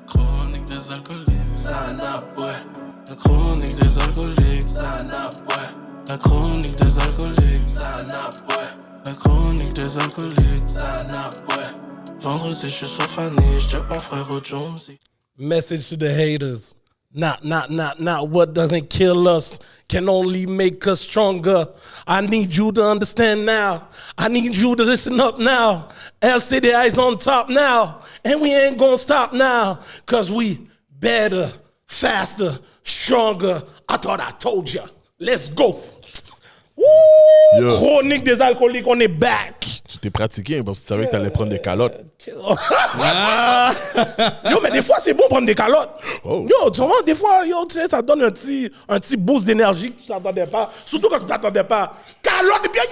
Chronique des alcooliques, la chronique des alcooliques, la chronique des alcooliques, la chronique des alcooliques, vendredi je suis sur Fanny, j'check mon frère au Jonesy. Message to the haters. Not. What doesn't kill us can only make us stronger. I need you to understand now. I need you to listen up now. LCDI is on top now. And we ain't gonna stop now. Cause we better, faster, stronger. I thought I told ya. Let's go. Woo! Yo. Chronique des alcooliques, on est back. Tu t'es pratiqué hein, parce que tu savais que t'allais prendre des calottes. Yo, mais des fois, c'est bon prendre des calottes. Oh. Yo, tu vois, des fois, yo, tu sais, ça donne un petit boost d'énergie que tu t'attendais pas. Surtout quand tu t'attendais pas. Calotte, et bien,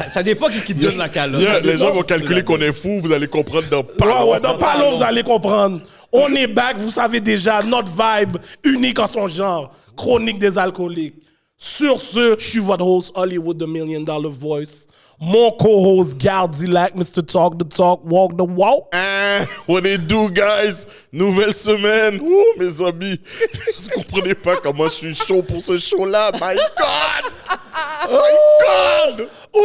Ça dépend qui te donne la calotte. Yeah, les gens vont calculer qu'on est fou, vous allez comprendre dans pas long. Ouais, dans pas long, vous allez comprendre. On est back, vous savez déjà, notre vibe unique en son genre. Chronique des alcooliques. Sur ce, je suis votre host, Hollywood, the $1 Million Voice. Mon co-host, Gardilac, Mr. Talk the Talk, Walk the Walk. What it do, guys? Nouvelle semaine. Ouh, mes amis. Je ne comprenais pas comment je suis chaud pour ce show-là. My God! My God! Oui!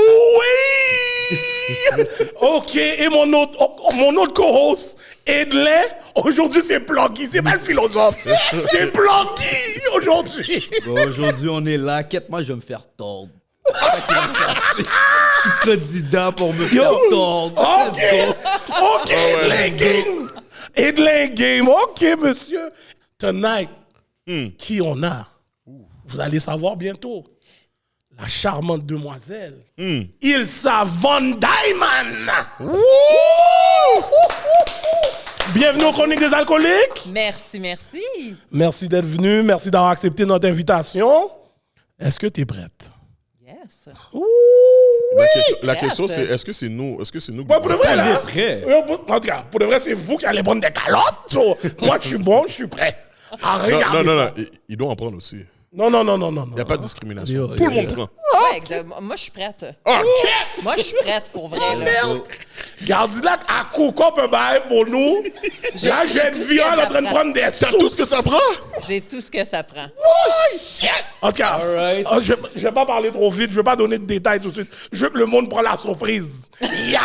OK, et mon autre co-host, Edley, aujourd'hui c'est Pluggy, c'est pas le philosophe, c'est Pluggy aujourd'hui. Bon, aujourd'hui, on est là. Quête-moi, je vais me faire tordre. C'est ça qui va se passer. Je suis candidat pour me faire tordre. OK, Edley Game. Edley Game, OK, monsieur. Tonight, qui on a? Vous allez savoir bientôt. La charmante demoiselle, Ilsa Von Diamond. Bienvenue aux Chroniques des alcooliques. Merci. Merci d'être venu. Merci d'avoir accepté notre invitation. Est-ce que tu es prête? Yes. La question, c'est est-ce que c'est nous? Ouais, pour de vrai, là. prêt. En tout cas, pour de vrai, c'est vous qui allez prendre des calottes. So, moi, je suis bon, je suis prêt. Ah, regardez Non, ça. ils doivent en prendre aussi. Non. Il n'y a pas de discrimination. Tout le monde prend. Ouais, exactement. Moi, je suis prête. OK. Moi, je suis prête pour vrai. Là. Gardilac à Coco peut bailler pour nous. Là, j'ai une viole en train de prendre des sous. T'as tout ce que ça prend? J'ai tout ce que ça prend. Oh, shit! En tout cas, Alright. je vais pas parler trop vite, je vais pas donner de détails tout de suite. Je veux que le monde prenne la surprise. Yeah!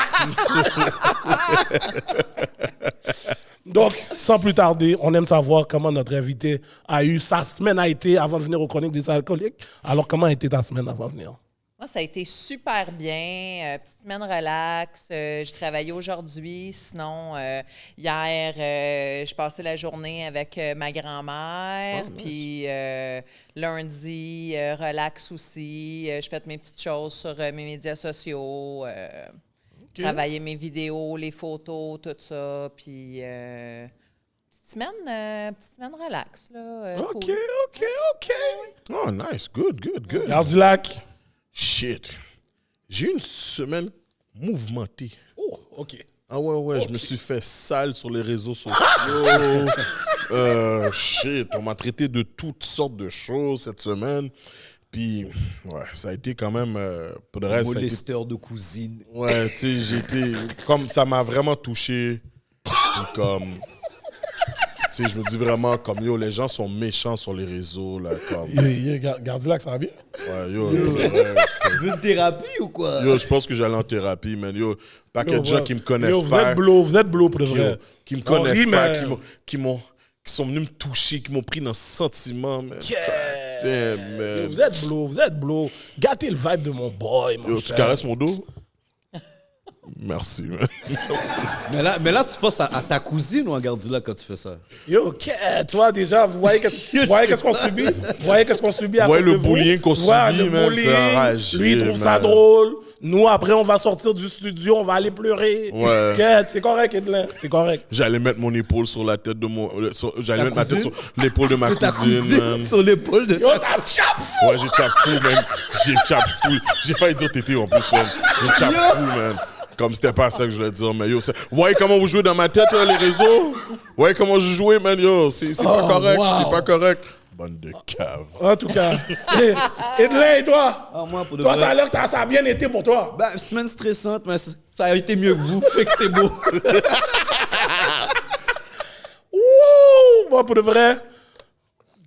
Donc, sans plus tarder, on aime savoir comment notre invité a eu sa semaine a été avant de venir aux Chroniques des alcooliques. Alors, comment a été ta semaine avant de venir? Moi, ça a été super bien. Petite semaine relax. J'ai travaillé aujourd'hui. Sinon, hier, je passais la journée avec ma grand-mère. Oh, nice. Puis lundi, relax aussi. Je fais mes petites choses sur mes médias sociaux. Travailler mes vidéos, les photos, tout ça. Puis petite semaine relax. Là, OK, cool. OK. Oh, nice. Good. Gardilac. Shit. J'ai eu une semaine mouvementée. Oh, OK. Ah ouais, je me suis fait sale sur les réseaux sociaux. Shit, on m'a traité de toutes sortes de choses cette semaine. Puis, ouais, ça a été quand même... pour le reste, Molesteur de cousine. Ouais, tu sais, j'ai été... Comme ça m'a vraiment touché. Et comme... Tu sais, je me dis vraiment comme, yo, les gens sont méchants sur les réseaux, là, comme... Gardilac, ça va bien? Ouais, yo, Tu veux une thérapie ou quoi? yo, je pense que j'allais en thérapie, man. Yo, paquet de gens qui me connaissent Yo, pas. Vous êtes bleu pour de vrai. Qui me connaissent pas, mais... qui sont venus me toucher, qui m'ont pris dans ce sentiment, man. Damn, man. Yo, vous êtes bleu. Gâtez le vibe de mon boy, mon Yo, cher. tu caresses mon dos? Merci, man. Mais là, tu passes à ta cousine ou à Gardilac quand tu fais ça? Yo, tu vois, déjà, vous voyez qu'est-ce qu'on subit? Vous voyez qu'est-ce qu'on subit à Ouais, cause le de vous? bullying qu'on subit, Ouais, le man, bullying. c'est enragé, Lui, il trouve ça man. drôle. Nous, après, on va sortir du studio, on va aller pleurer. Ouais. Quête, c'est correct, Edlin, c'est correct. J'allais mettre mon épaule sur la tête de mon... J'allais Ta mettre ma tête cousine? sur l'épaule de ma Ta cousine, cousine man. sur l'épaule de... Yo, t'as chap fou! Ouais, j'ai chap fou, man. J'ai chap fou. J'ai failli dire tété en plus, man. J'ai chap fou, man. Comme c'était pas ça que je voulais dire, mais yo, vous voyez comment vous jouez dans ma tête, les réseaux? Vous voyez comment je jouais, man, yo? C'est pas correct, wow. c'est pas correct. Bande de caves. En tout cas. Et toi? Ah, moi, pour de Toi, vrai. ça a l'air que ça a bien été pour toi. Ben, semaine stressante, mais ça a été mieux que vous. Fait que c'est beau. Ouh! Moi, pour de vrai,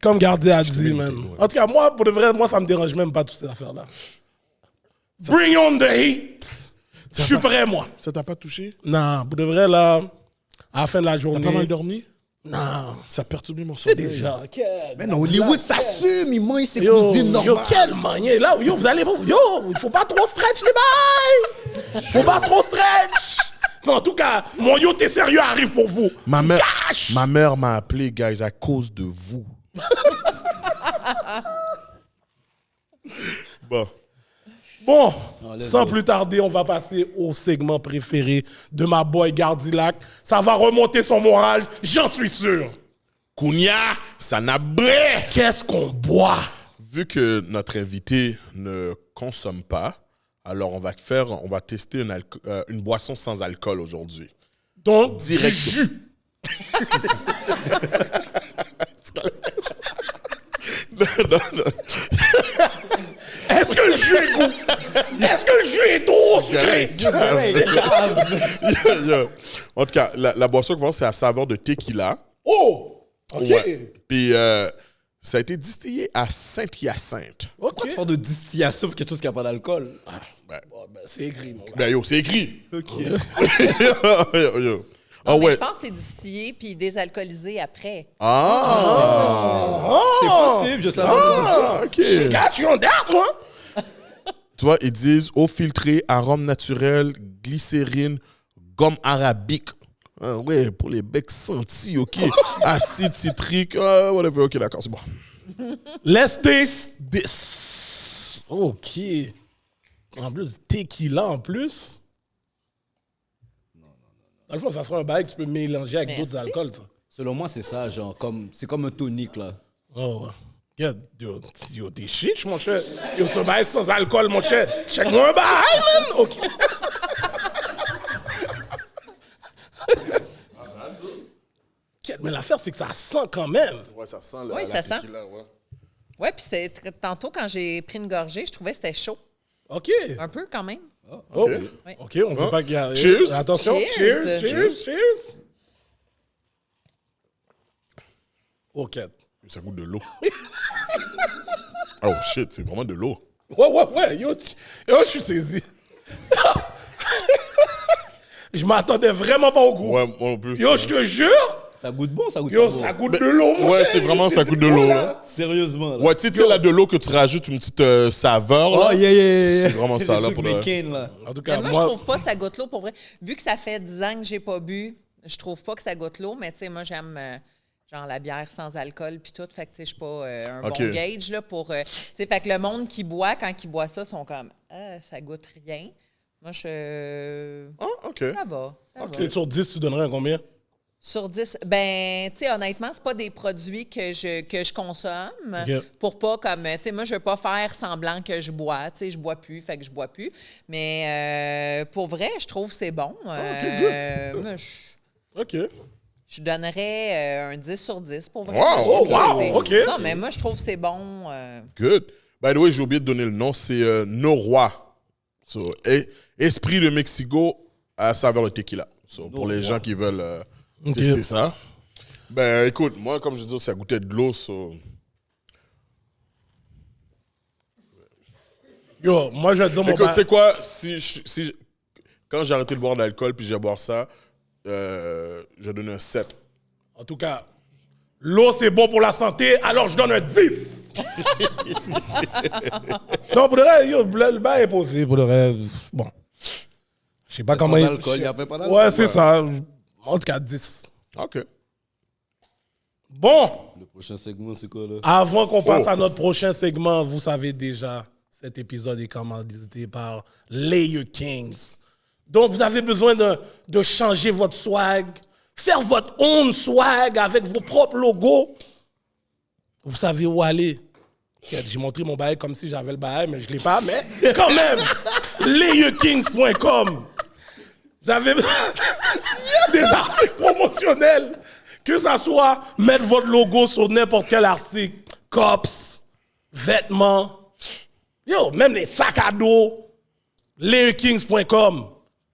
comme Gardien a dit, man. En tout cas, moi, pour de vrai, moi, ça me dérange même pas toutes ces affaires-là. Bring on the heat! Je suis prêt, moi. Ça t'a pas touché? Non, pour de vrai, là, à la fin de la T'as journée. pas mal dormi? Non. Ça a perturbé mon C'est sommeil. déjà. Mais non, Hollywood s'assume. Il mange ses Yo, cousines yo, normales. quel manier. Là, yo, vous allez. Yo, il faut pas trop stretch les bails. Faut pas trop stretch. Mais en tout cas, mon yo, t'es sérieux, arrive pour vous. Ma Cash. mère m'a appelé, guys, à cause de vous. Bon. Bon, sans plus tarder, on va passer au segment préféré de ma boy Gardilac. Ça va remonter son moral, j'en suis sûr. Kounia, ça n'a bré. Qu'est-ce qu'on boit? Vu que notre invité ne consomme pas, alors on va tester une boisson sans alcool aujourd'hui. Donc, Direct. du jus. Non. Est-ce que le jus est goût? Est-ce que le jus est trop sucré? Yo. En tout cas, la boisson qu'on vend, c'est à saveur de tequila. Oh! OK. Ouais. Puis ça a été distillé à Saint-Hyacinthe. Pourquoi tu parles de distillation pour quelque chose qui n'a pas d'alcool? Bon, ben, c'est écrit, mon gars. Ben yo, c'est écrit. Ok. Yo. Non, Ah mais ouais. je pense que c'est distillé puis désalcoolisé après. Ah! C'est possible, je savais pas. OK. Got you on that, moi. Tu vois, ils disent eau filtrée, arôme naturel, glycérine, gomme arabique. Ah ouais, pour les becs sentis, OK. Acide citrique, whatever. OK, d'accord, c'est bon. Let's taste this. OK. En plus, tequila en plus. Dans le fond, ça sera un bail que tu peux mélanger avec Merci. d'autres alcools. Ça. Selon moi, c'est ça, genre, c'est comme un tonique, là. Oh, ouais. Yo, t'es chiche, mon cher. Yo, ce bail sans alcool, mon cher. Check-moi un bail, man. OK. Mais l'affaire, c'est que ça sent quand même. Ouais, ça sent Oui, ça sent. tequila, ouais. Ouais, puis tantôt, quand j'ai pris une gorgée, je trouvais que c'était chaud. OK. Un peu quand même. Oh. Oui. OK, on veut Oh. pas qu'il y a... Cheers. Attention. Cheers. Cheers. OK. Ça goûte de l'eau. Oh shit, c'est vraiment de l'eau. Ouais. Yo, je suis saisi. Je m'attendais vraiment pas au goût. Ouais, moi non plus. Yo, je te jure. Ça goûte bon, ça goûte Yo, pas bon. ça goûte de l'eau, mon Ouais, cher. c'est vraiment, ça goûte de l'eau, là. Sérieusement, là. Ouais, tu sais, là, de l'eau que tu rajoutes une petite saveur, là. Oh, yeah. C'est vraiment ça, Le là, truc pour le... McCain, là. En tout Mais cas, moi, je trouve pas que ça goûte l'eau pour vrai. Vu que ça fait 10 ans que j'ai pas bu, je trouve pas que ça goûte l'eau, mais tu sais, moi, j'aime genre la bière sans alcool puis tout. Fait que tu sais, je suis pas un Ok. bon gauge là, pour. Tu sais, fait que le monde qui boit, quand ils boit ça, sont comme ça goûte rien. Moi, Ah, OK. ça va. Ça va. c'est sur 10, tu donnerais un combien? Sur 10, ben, tu sais, honnêtement, c'est pas des produits que je consomme Ok. pour pas comme, tu sais, moi, je veux pas faire semblant que je bois, tu sais, je bois plus, fait que je bois plus. Mais pour vrai, je trouve que c'est bon. Moi, OK. je donnerais un 10 sur 10 pour vrai. Wow! Je trouve Oh, wow! que c'est- OK. Non, mais moi, je trouve que c'est bon. Good. By the way, j'ai oublié de donner le nom. C'est Noroa. So, Esprit de Mexico à saveur de tequila. So, pour les gens qui veulent tester ça. Ben, écoute, moi, comme je dis, ça goûtait de l'eau. So... Yo, moi, je vais te dire mon Écoute, bail. tu sais quoi? Quand j'ai arrêté de boire de l'alcool puis j'ai boire ça, je vais donner un 7. En tout cas, l'eau, c'est bon pour la santé, alors je donne un 10. Non, pour le reste, yo, le bail est posé. Pour le reste, bon. Je sais pas comment... Sans alcool, il n'y a pas d'alcool. Ouais, c'est ça. En tout cas, 10. OK. Bon, Le prochain segment, c'est quoi, là? avant qu'on passe à notre prochain segment, vous savez déjà, cet épisode est commandité par Layer Kings. Donc, vous avez besoin de changer votre swag, faire votre own swag avec vos propres logos. Vous savez où aller. Ok, j'ai montré mon bail comme si j'avais le bail, mais je ne l'ai pas. Mais quand même, layerkings.com. Vous avez des articles promotionnels. Que ça soit mettre votre logo sur n'importe quel article. cops, vêtements, yo, même les sacs à dos, LarryKings.com.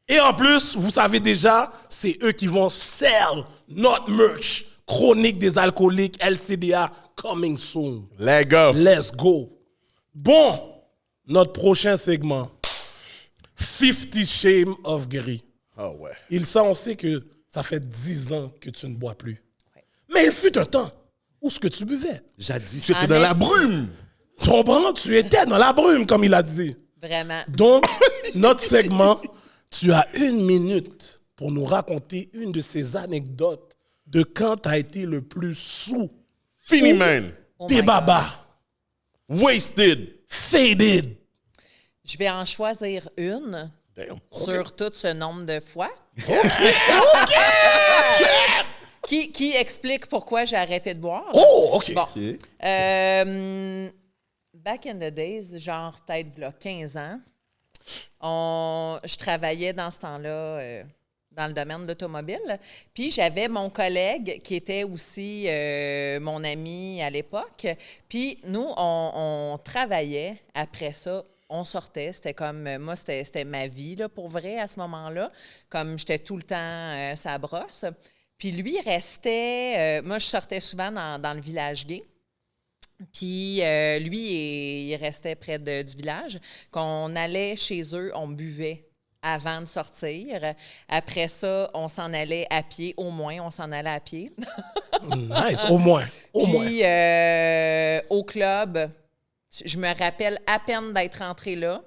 Et en plus, vous savez déjà, c'est eux qui vont sell notre merch. Chronique des alcooliques, LCDA, coming soon. Les gars. Let's go. Bon, notre prochain segment. 50 Shame of Gris. Ah ouais. On sait que ça fait 10 ans que tu ne bois plus. Mais il fut un temps où ce que tu buvais. Jadis. Tu étais dans la brume. Tu comprends? Tu étais dans la brume, comme il a dit. Vraiment. Donc, notre segment, tu as 1 minute pour nous raconter une de ces anecdotes de quand tu as été le plus sous. Fini, man. Oh Des my babas. Wasted. Faded. Je vais en choisir une Damn. sur tout ce nombre de fois. Qui explique pourquoi j'ai arrêté de boire. Oh, OK. Bon. Back in the days, genre peut-être v'là 15 ans, je travaillais dans ce temps-là dans le domaine de l'automobile. Puis j'avais mon collègue qui était aussi mon ami à l'époque. Puis nous, on travaillait après ça. On sortait, c'était comme, moi, c'était ma vie, là, pour vrai, à ce moment-là. Comme j'étais tout le temps sa brosse. Puis lui, il restait, moi, je sortais souvent dans le village gay. Puis lui, il restait près du village. Quand on allait chez eux, on buvait avant de sortir. Après ça, on s'en allait à pied. Au moins, on s'en allait à pied. Nice, au moins. Puis au club, je me rappelle à peine d'être rentrée là.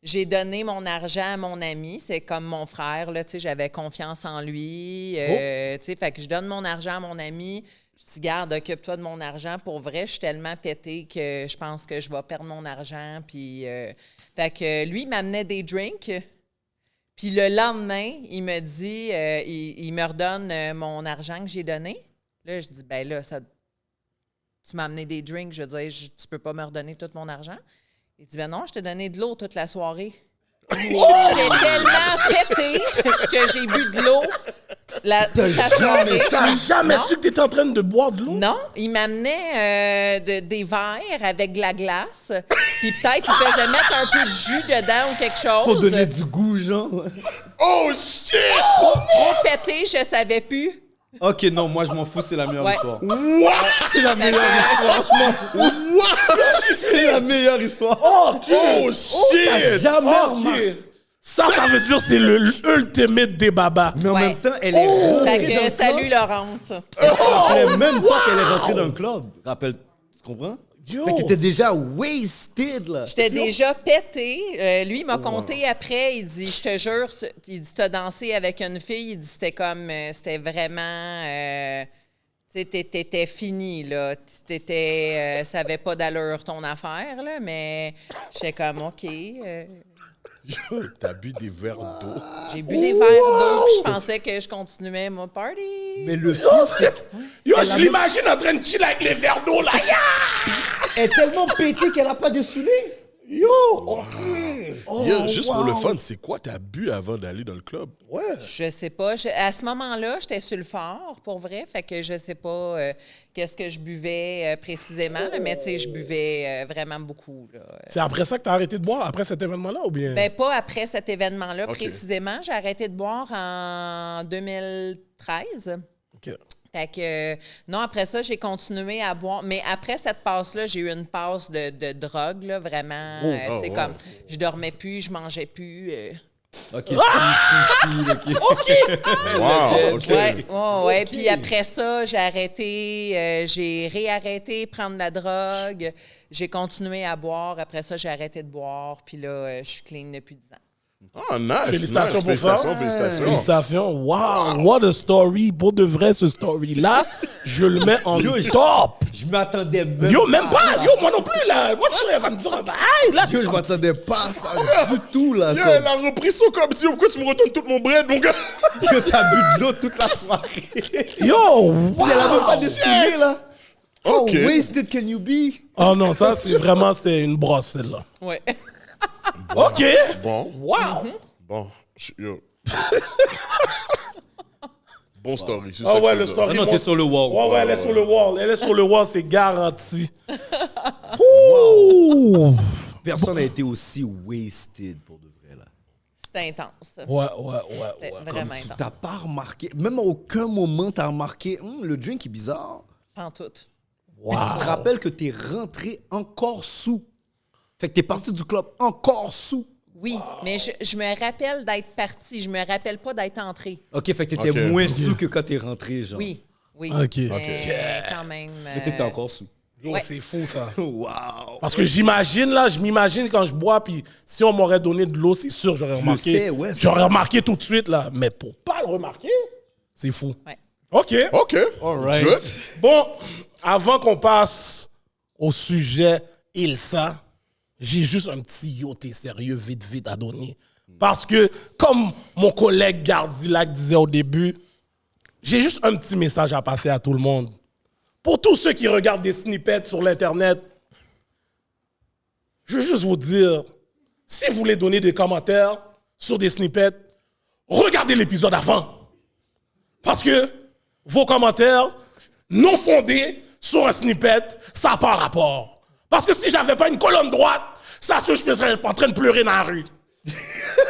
J'ai donné mon argent à mon ami. C'est comme mon frère, là, tu sais, j'avais confiance en lui. Tu sais, fait que je donne mon argent à mon ami. Je dis, garde, occupe-toi de mon argent. Pour vrai, je suis tellement pétée que je pense que je vais perdre mon argent. Puis, fait que lui, il m'amenait des drinks. Puis le lendemain, il me dit, il me redonne mon argent que j'ai donné. Là, je dis, ben là, tu m'as amené des drinks, je veux dire, tu peux pas me redonner tout mon argent. Il dit, ben non, je t'ai donné de l'eau toute la soirée. J'étais tellement pétée que j'ai bu de l'eau toute la soirée. T'as jamais Non. su que t'étais en train de boire de l'eau? Non, il m'amenait des verres avec de la glace. Puis peut-être qu'il faisait mettre un peu de jus dedans ou quelque chose. Pour donner du goût, genre. Oh shit! Trop pété, je savais plus. Ok, non, moi je m'en fous, c'est la meilleure Ouais. histoire. What? C'est la meilleure histoire, je m'en fous. What? C'est la meilleure histoire. Oh shit! Jamais Ok. remarqué. Ça veut dire que c'est le ultimate des babas. Mais en Ouais. même temps, elle est rentrée Fait dans que le salut club. Laurence. Elle se rappelait même pas qu'elle est rentrée dans le club. Rappelle, tu comprends? Yo. Fait qu'elle était déjà wasted, là. J'étais déjà pétée. Lui, il m'a conté après. Il dit, je te jure, il dit, t'as dansé avec une fille. Il dit, c'était comme, c'était vraiment, tu sais, t'étais fini, là. Ça avait pas d'allure, ton affaire, là. Mais j'étais comme, OK. T'as bu des verres d'eau. J'ai bu des verres d'eau, puis je pensais que je continuais mon party. Mais le pire, c'est Yo, je l'imagine en train de chiller avec les verres d'eau, là. qu'elle est tellement pétée qu'elle a pas de souliers. Yo, OK. Yo, juste pour le wow. fun, c'est quoi t'as bu avant d'aller dans le club? Ouais. Je sais pas. À ce moment-là, j'étais sur le fort, pour vrai. Fait que je sais pas qu'est-ce que je buvais précisément. Là, mais tu sais, je buvais vraiment beaucoup. Là. C'est après ça que t'as arrêté de boire, après cet événement-là, ou bien? Ben, pas après cet événement-là Ok. précisément. J'ai arrêté de boire en 2013. OK. Fait que, non, après ça, j'ai continué à boire. Mais après cette passe-là, j'ai eu une passe de drogue, là, vraiment. Tu sais, ouais. comme, je dormais plus, je mangeais plus. Ok, speed, ok. Wow, ok. Ouais. Puis après ça, j'ai réarrêté de prendre de la drogue. J'ai continué à boire. Après ça, j'ai arrêté de boire. Puis là, je suis clean depuis 10 ans. Oh, nice. Félicitations nice. pour ça. Félicitations. Félicitations. Wow, what a story. Pour de vrai, ce story-là, je le mets en top. Je m'attendais même Yo, même à pas. ça. Yo, moi non plus, là. Moi, elle va me dire, aïe, là. Yo, je m'attendais pas à ça du tout, là. Yo, comme. elle a repris son comme dit, pourquoi tu me redonnes tout mon bread, mon gars? Yo, t'as bu de l'eau toute la soirée. Yo, Puis elle a même pas de souliers, là. Ok. How wasted can you be? Oh non, ça, c'est une brosse, celle-là. Ouais. OK. Bon, Wow. bon. Yo. Bon story. c'est ça Ah que ouais, je veux le dire. story. Ah non, t'es sur le wall. Ouais, elle est sur le wall. Elle est sur le wall, c'est garanti. Ouh! Personne n'a été aussi wasted pour de vrai, là. C'était intense. Ouais. C'était vraiment Tu intense. t'as pas remarqué, même à aucun moment t'as remarqué, le drink est bizarre. En tout. Tu te rappelles que t'es rentré encore sous. Fait que t'es parti du club encore sous. Oui, mais je me rappelle d'être partie. Je me rappelle pas d'être entrée. OK, fait que t'étais Ok. moins sous que quand t'es rentré, genre. Oui. OK. Mais quand même. Mais t'étais encore sous. Yo, Ouais. c'est fou, ça. Wow. Parce que je m'imagine quand je bois, puis si on m'aurait donné de l'eau, c'est sûr, j'aurais remarqué. sais, ouais, c'est J'aurais ça. remarqué tout de suite, là. Mais pour pas le remarquer, c'est fou. Ouais. OK. OK. All right. Good. Bon, avant qu'on passe au sujet Ilsa, j'ai juste un petit yo, t'es sérieux, vite à donner. Parce que, comme mon collègue Gardilac disait au début, j'ai juste un petit message à passer à tout le monde. Pour tous ceux qui regardent des snippets sur l'Internet, je veux juste vous dire, si vous voulez donner des commentaires sur des snippets, regardez l'épisode avant. Parce que vos commentaires non fondés sur un snippet, ça n'a pas rapport. Parce que si j'avais pas une colonne droite, ça se je serais en train de pleurer dans la rue.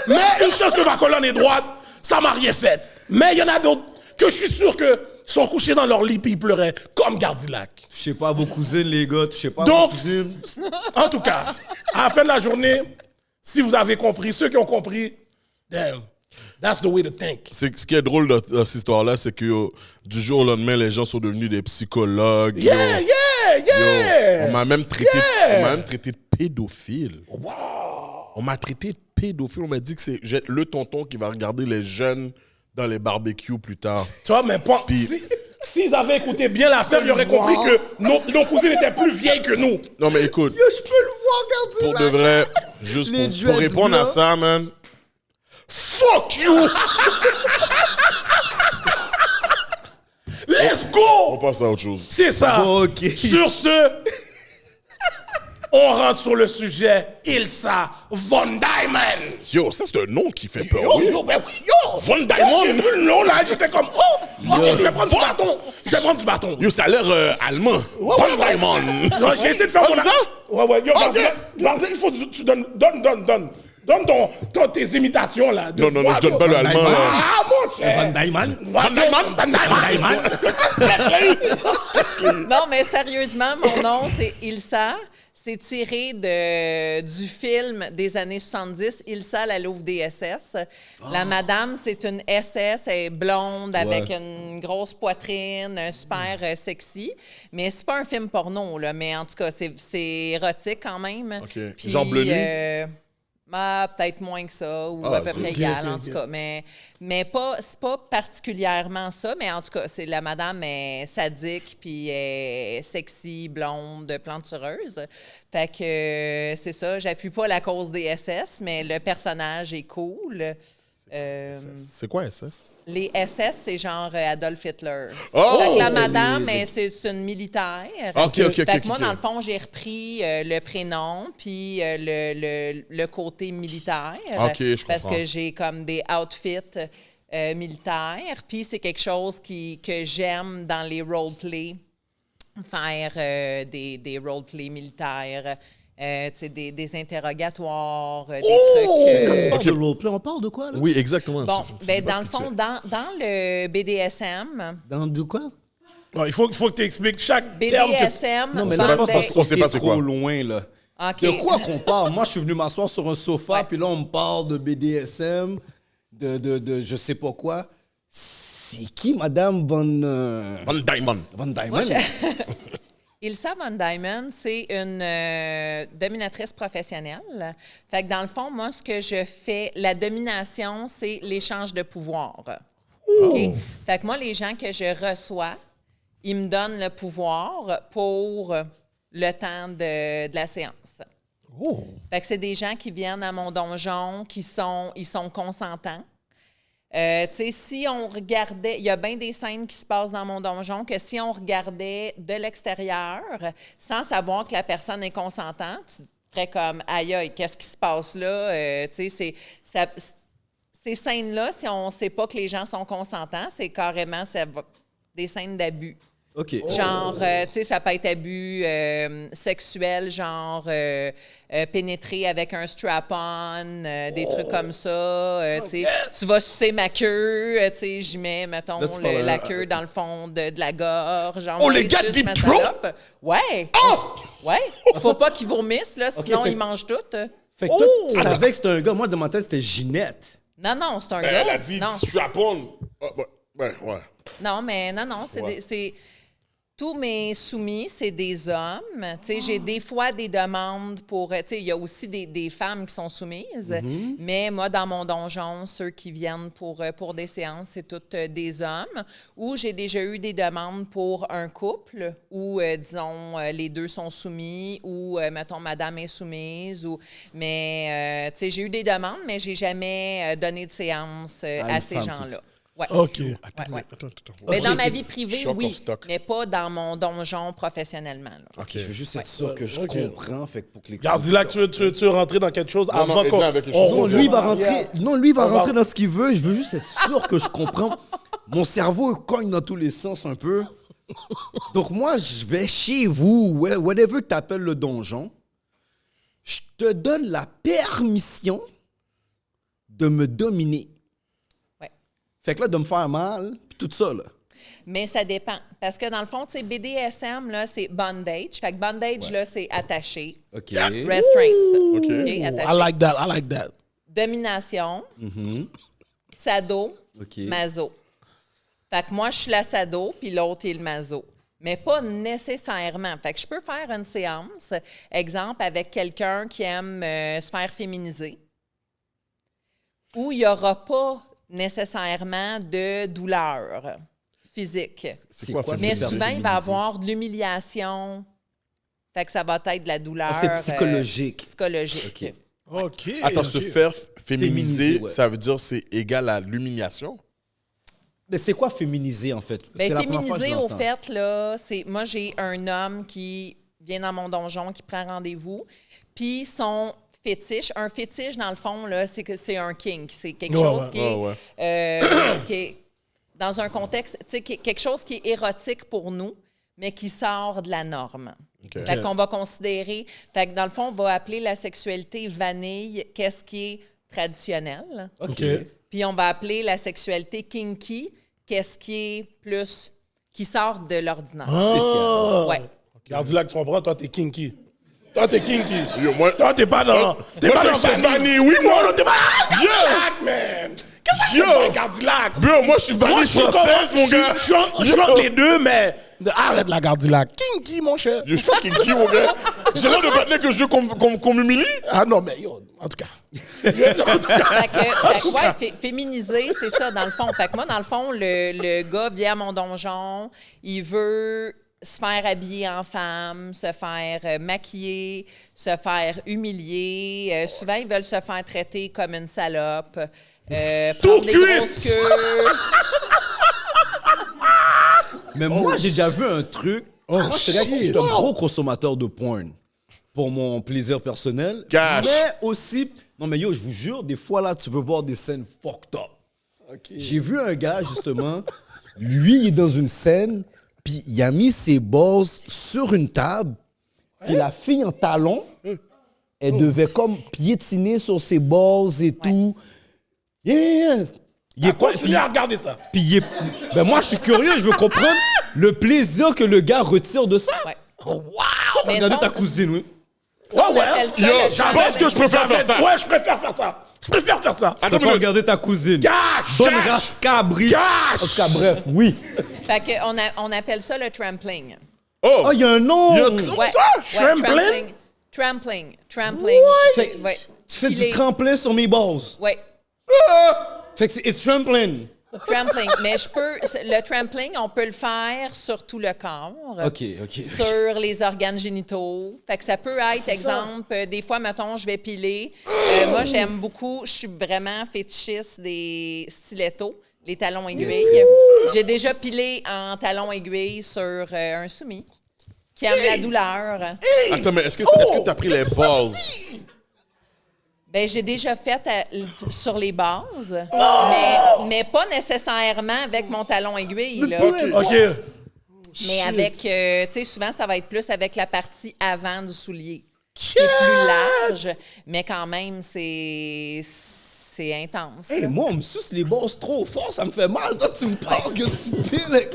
Mais une chose que ma colonne est droite, ça m'a rien fait. Mais il y en a d'autres que je suis sûr que sont couchés dans leur lit et ils pleuraient comme Gardilac. Je sais pas vos cousines, les gars. Je sais pas vos Donc, cousines. en tout cas, à la fin de la journée, si vous avez compris, ceux qui ont compris, damn, that's the way to think. Ce qui est drôle dans cette histoire-là, c'est que du jour au lendemain, les gens sont devenus des psychologues. Yeah, Yo, yeah! on m'a même traité, Yeah! on m'a même traité de pédophile. On m'a traité de pédophile. On m'a dit que c'est le tonton qui va regarder les jeunes dans les barbecues plus tard. Tu vois, mais pas. S'ils avaient écouté bien l'affaire, ils auraient compris que nos cousines étaient plus vieilles que nous. Non, mais écoute, Yo, je peux le voir, pour Gardilac. de vrai, juste Les pour dreads répondre à blancs. ça, man, Fuck you! Let's on go! passe à autre chose. C'est ça. OK. Sur ce, on rentre sur le sujet Ilsa Von Diamond. Yo, ça c'est un nom qui fait peur. Yo, oui. ben oui, yo! Von Diamond. J'ai vu le nom là, j'étais comme, oh! Ok, je vais prendre du bâton. Je vais prendre du bâton. Yo, ça a l'air allemand. Ouais, Von ouais. Diamond. Non, j'ai essayé de faire Ah, mon... c'est ça? Ouais, yo, Ok. Varzel, il faut que tu donnes. Donne tes imitations, là. de Non, non, non, voix, je donne pas le Von allemand, Diamond. là. Ah, mon cher. Van Diamond. Von Diamond. Non, mais sérieusement, mon nom, c'est Ilsa. C'est tiré du film des années 70, Ilsa, la Louve des SS. La madame, c'est une SS, elle est blonde avec une grosse poitrine, super sexy. Mais c'est pas un film porno, là. Mais en tout cas, c'est érotique quand même. OK. Genre bleu nuit? Peut-être moins que ça, ou Ah, à peu près ok, égal, ok, en tout cas. Mais pas, c'est pas particulièrement ça, mais en tout cas, c'est la madame est sadique, puis est sexy, blonde, plantureuse. Fait que c'est ça, j'appuie pas la cause des SS, mais le personnage est cool. C'est quoi SS? Les SS, c'est genre Adolf Hitler. Oh! Fait que la madame, c'est une militaire. OK, OK, Fait OK. que moi, dans le fond, j'ai repris le prénom puis le côté militaire. OK, je Parce comprends. que j'ai comme des outfits militaires. Puis c'est quelque chose que j'aime dans les roleplays, faire des roleplays militaires. Tu sais, des interrogatoires, des trucs. Quand tu parles de roleplay, on parle de quoi, là? Oui, exactement. Bon, Tu ben sais pas dans ce le que tu fond, fais. dans le BDSM, Dans de quoi? Il faut que tu expliques chaque terme que... BDSM, Non, mais sait là, pas- je pense ben, on sait pas c'est trop quoi. loin, là. OK. De quoi qu'on parle? Moi, je suis venu m'asseoir sur un sofa, puis là, on me parle de BDSM, de je sais pas quoi. C'est qui, Madame Von Diamond. Van Diamond? Ilsa Von Diamond, c'est une dominatrice professionnelle. Fait que dans le fond, moi, ce que je fais, la domination, c'est l'échange de pouvoir. OK? Fait que moi, les gens que je reçois, ils me donnent le pouvoir pour le temps de la séance. Fait que c'est des gens qui viennent à mon donjon, ils sont consentants. Tu sais, si on regardait, il y a bien des scènes qui se passent dans mon donjon que si on regardait de l'extérieur, sans savoir que la personne est consentante, tu te ferais comme aïe aïe, qu'est-ce qui se passe là? Tu sais, ces scènes-là, si on ne sait pas que les gens sont consentants, c'est carrément des scènes d'abus. OK. Genre, tu sais, ça peut être abus sexuel, genre pénétrer avec un strap-on, des trucs comme ça. Tu sais, tu vas sucer ma queue, tu sais, j'y mets, mettons, Là, tu parles, la queue dans le fond de la gorge. Genre, Oh, les je gars suce Deep ma Throat? salope. Ouais. Ouais. Faut pas qu'ils vomissent, là, sinon fait- ils mangent tout. Fait que toi, tu savais que c'était un gars. Moi, dans ma tête, c'était Ginette. Non, c'est un Ben, gars. elle a dit non. strap-on. Ah, ouais. Non, mais non, c'est tous mes soumis, c'est des hommes. Tu sais, j'ai des fois des demandes pour... Tu sais, il y a aussi des femmes qui sont soumises. Mais moi, dans mon donjon, ceux qui viennent pour des séances, c'est tous des hommes. Ou j'ai déjà eu des demandes pour un couple où, disons, les deux sont soumis ou, mettons, madame est soumise. Mais, tu sais, j'ai eu des demandes, mais j'ai jamais donné de séance à une ces femme gens-là. Ouais. OK. Attends. Mais dans ma vie Je privée, suis encore oui, stock. mais pas dans mon donjon professionnellement. Là. OK, je veux juste être sûr que je comprends. Fait que pour que les Gardilac, tu veux rentrer dans quelque chose non, avant Edna, qu'on... avec les on- choses. Non, lui, il va rentrer. Non, lui, il va On va- rentrer dans ce qu'il veut. Je veux juste être sûr que je comprends. Mon cerveau cogne dans tous les sens un peu. Donc, moi, je vais chez vous, whatever que tu appelles le donjon. Je te donne la permission de me dominer. Ouais. Fait que là, de me faire mal, puis tout ça, là. Mais ça dépend. Parce que dans le fond, tu sais, BDSM, là, c'est bondage. Fait que bondage, là, c'est attaché. OK. Restraints. OK. Attaché. I like that. Domination. Sado. OK. Maso. Fait que moi, je suis la sado, puis l'autre est le maso. Mais pas nécessairement. Fait que je peux faire une séance, exemple, avec quelqu'un qui aime se faire féminiser, où il n'y aura pas nécessairement de douleur physique. C'est quoi, quoi, Mais féminiser? souvent, il va y avoir de l'humiliation. Fait que ça va être de la douleur. Ah, c'est psychologique. Psychologique. OK. OK. Attends, OK. se faire féminiser, Féminiser, ouais. ça veut dire c'est égal à l'humiliation? Mais c'est quoi féminiser, en fait? Ben, C'est la première fois que je féminiser, au l'entends. fait, là, c'est. Moi, j'ai un homme qui vient dans mon donjon, qui prend rendez-vous. Puis son fétiche, un fétiche, dans le fond, là, c'est que c'est un kink. C'est quelque Ouais, chose ouais. qui est dans un contexte, tu sais, quelque chose qui est érotique pour nous, mais qui sort de la norme. OK. Fait qu'on va considérer. Fait que dans le fond, on va appeler la sexualité vanille, qu'est-ce qui est traditionnel. OK. Puis on va appeler la sexualité kinky, qu'est-ce qui est plus. Qui sort de l'ordinaire. Ah. Ouais. Gardilac, tu comprends? Toi, t'es kinky. Toi, t'es kinky. Yo, moi, Toi, t'es pas dans... T'es moi, pas je dans suis vanille. vanille, oui, moi. Non, non, t'es pas... Gardilac, man! Qu'est-ce que Yo. tu fais, Gardilac? Bro, moi, je suis Moi, vanille je suis française, mon gars. Je suis entre les deux, mais... Arrête la Gardilac. Kinky, mon cher. Je suis fucking qui, mon gars? J'ai l'air de partenaire que je veux qu'on m'humilie? Ah non, mais yo, en tout cas. En tout cas. Fait que, ouais, féminiser, c'est ça, dans le fond. Fait que moi, dans le fond, le gars vient à mon donjon, il veut se faire habiller en femme, se faire maquiller, se faire humilier. Souvent, ils veulent se faire traiter comme une salope. Prendre des cuite! grosses queues. Mais moi, j'ai déjà vu un truc. Moi, je suis un gros consommateur de porn pour mon plaisir personnel. Cash. Mais aussi... Non, mais yo, je vous jure, des fois, là, tu veux voir des scènes fucked up. J'ai vu un gars, justement, lui, il est dans une scène, puis il a mis ses balls sur une table, puis la fille en talon, elle devait comme piétiner sur ses balls et tout. Yeah! Il est pas... Continue à regarder ça. Puis il est... Ben moi, je suis curieux, je veux comprendre le plaisir que le gars retire de ça. Ouais. Oh, wow! Mais Regardez ça, ta cousine, oui. ça, on appelle ça Yo, le je genre pense de- que je préfère faire ça. Ouais, je préfère faire ça. Je préfère faire ça. Tu peux regarder ta cousine. Cash! Bonne Cash! race cabri. Cash! En tout cas, bref, oui. Fait qu'on on appelle ça le trampling. Oh! Oh, il y a un nom. Il y a- Ouais. ça? Trampling? Trampling. Trampling. Fait- Ouais. Tu fais Puis du les- tremplin sur mes balls. Ouais. Fait que c'est it's trampling. Trampling. Mais le trampling, on peut le faire sur tout le corps. OK. Sur les organes génitaux. Fait que ça peut être, exemple, des fois, mettons, je vais piler. Moi, j'aime beaucoup, je suis vraiment fétichiste des stilettos, les talons aiguilles. J'ai déjà pilé en talons aiguilles sur un soumis qui aime la douleur. Attends, mais est-ce que t'as pris les balls? Ben, j'ai déjà fait sur les bases, mais pas nécessairement avec mon talon aiguille. Là. OK. Mais avec, tu sais, souvent, ça va être plus avec la partie avant du soulier, qui est plus large, mais quand même, c'est intense. Hey, moi, on me suce les bosses trop fort, ça me fait mal. Toi, tu me parles que tu piles.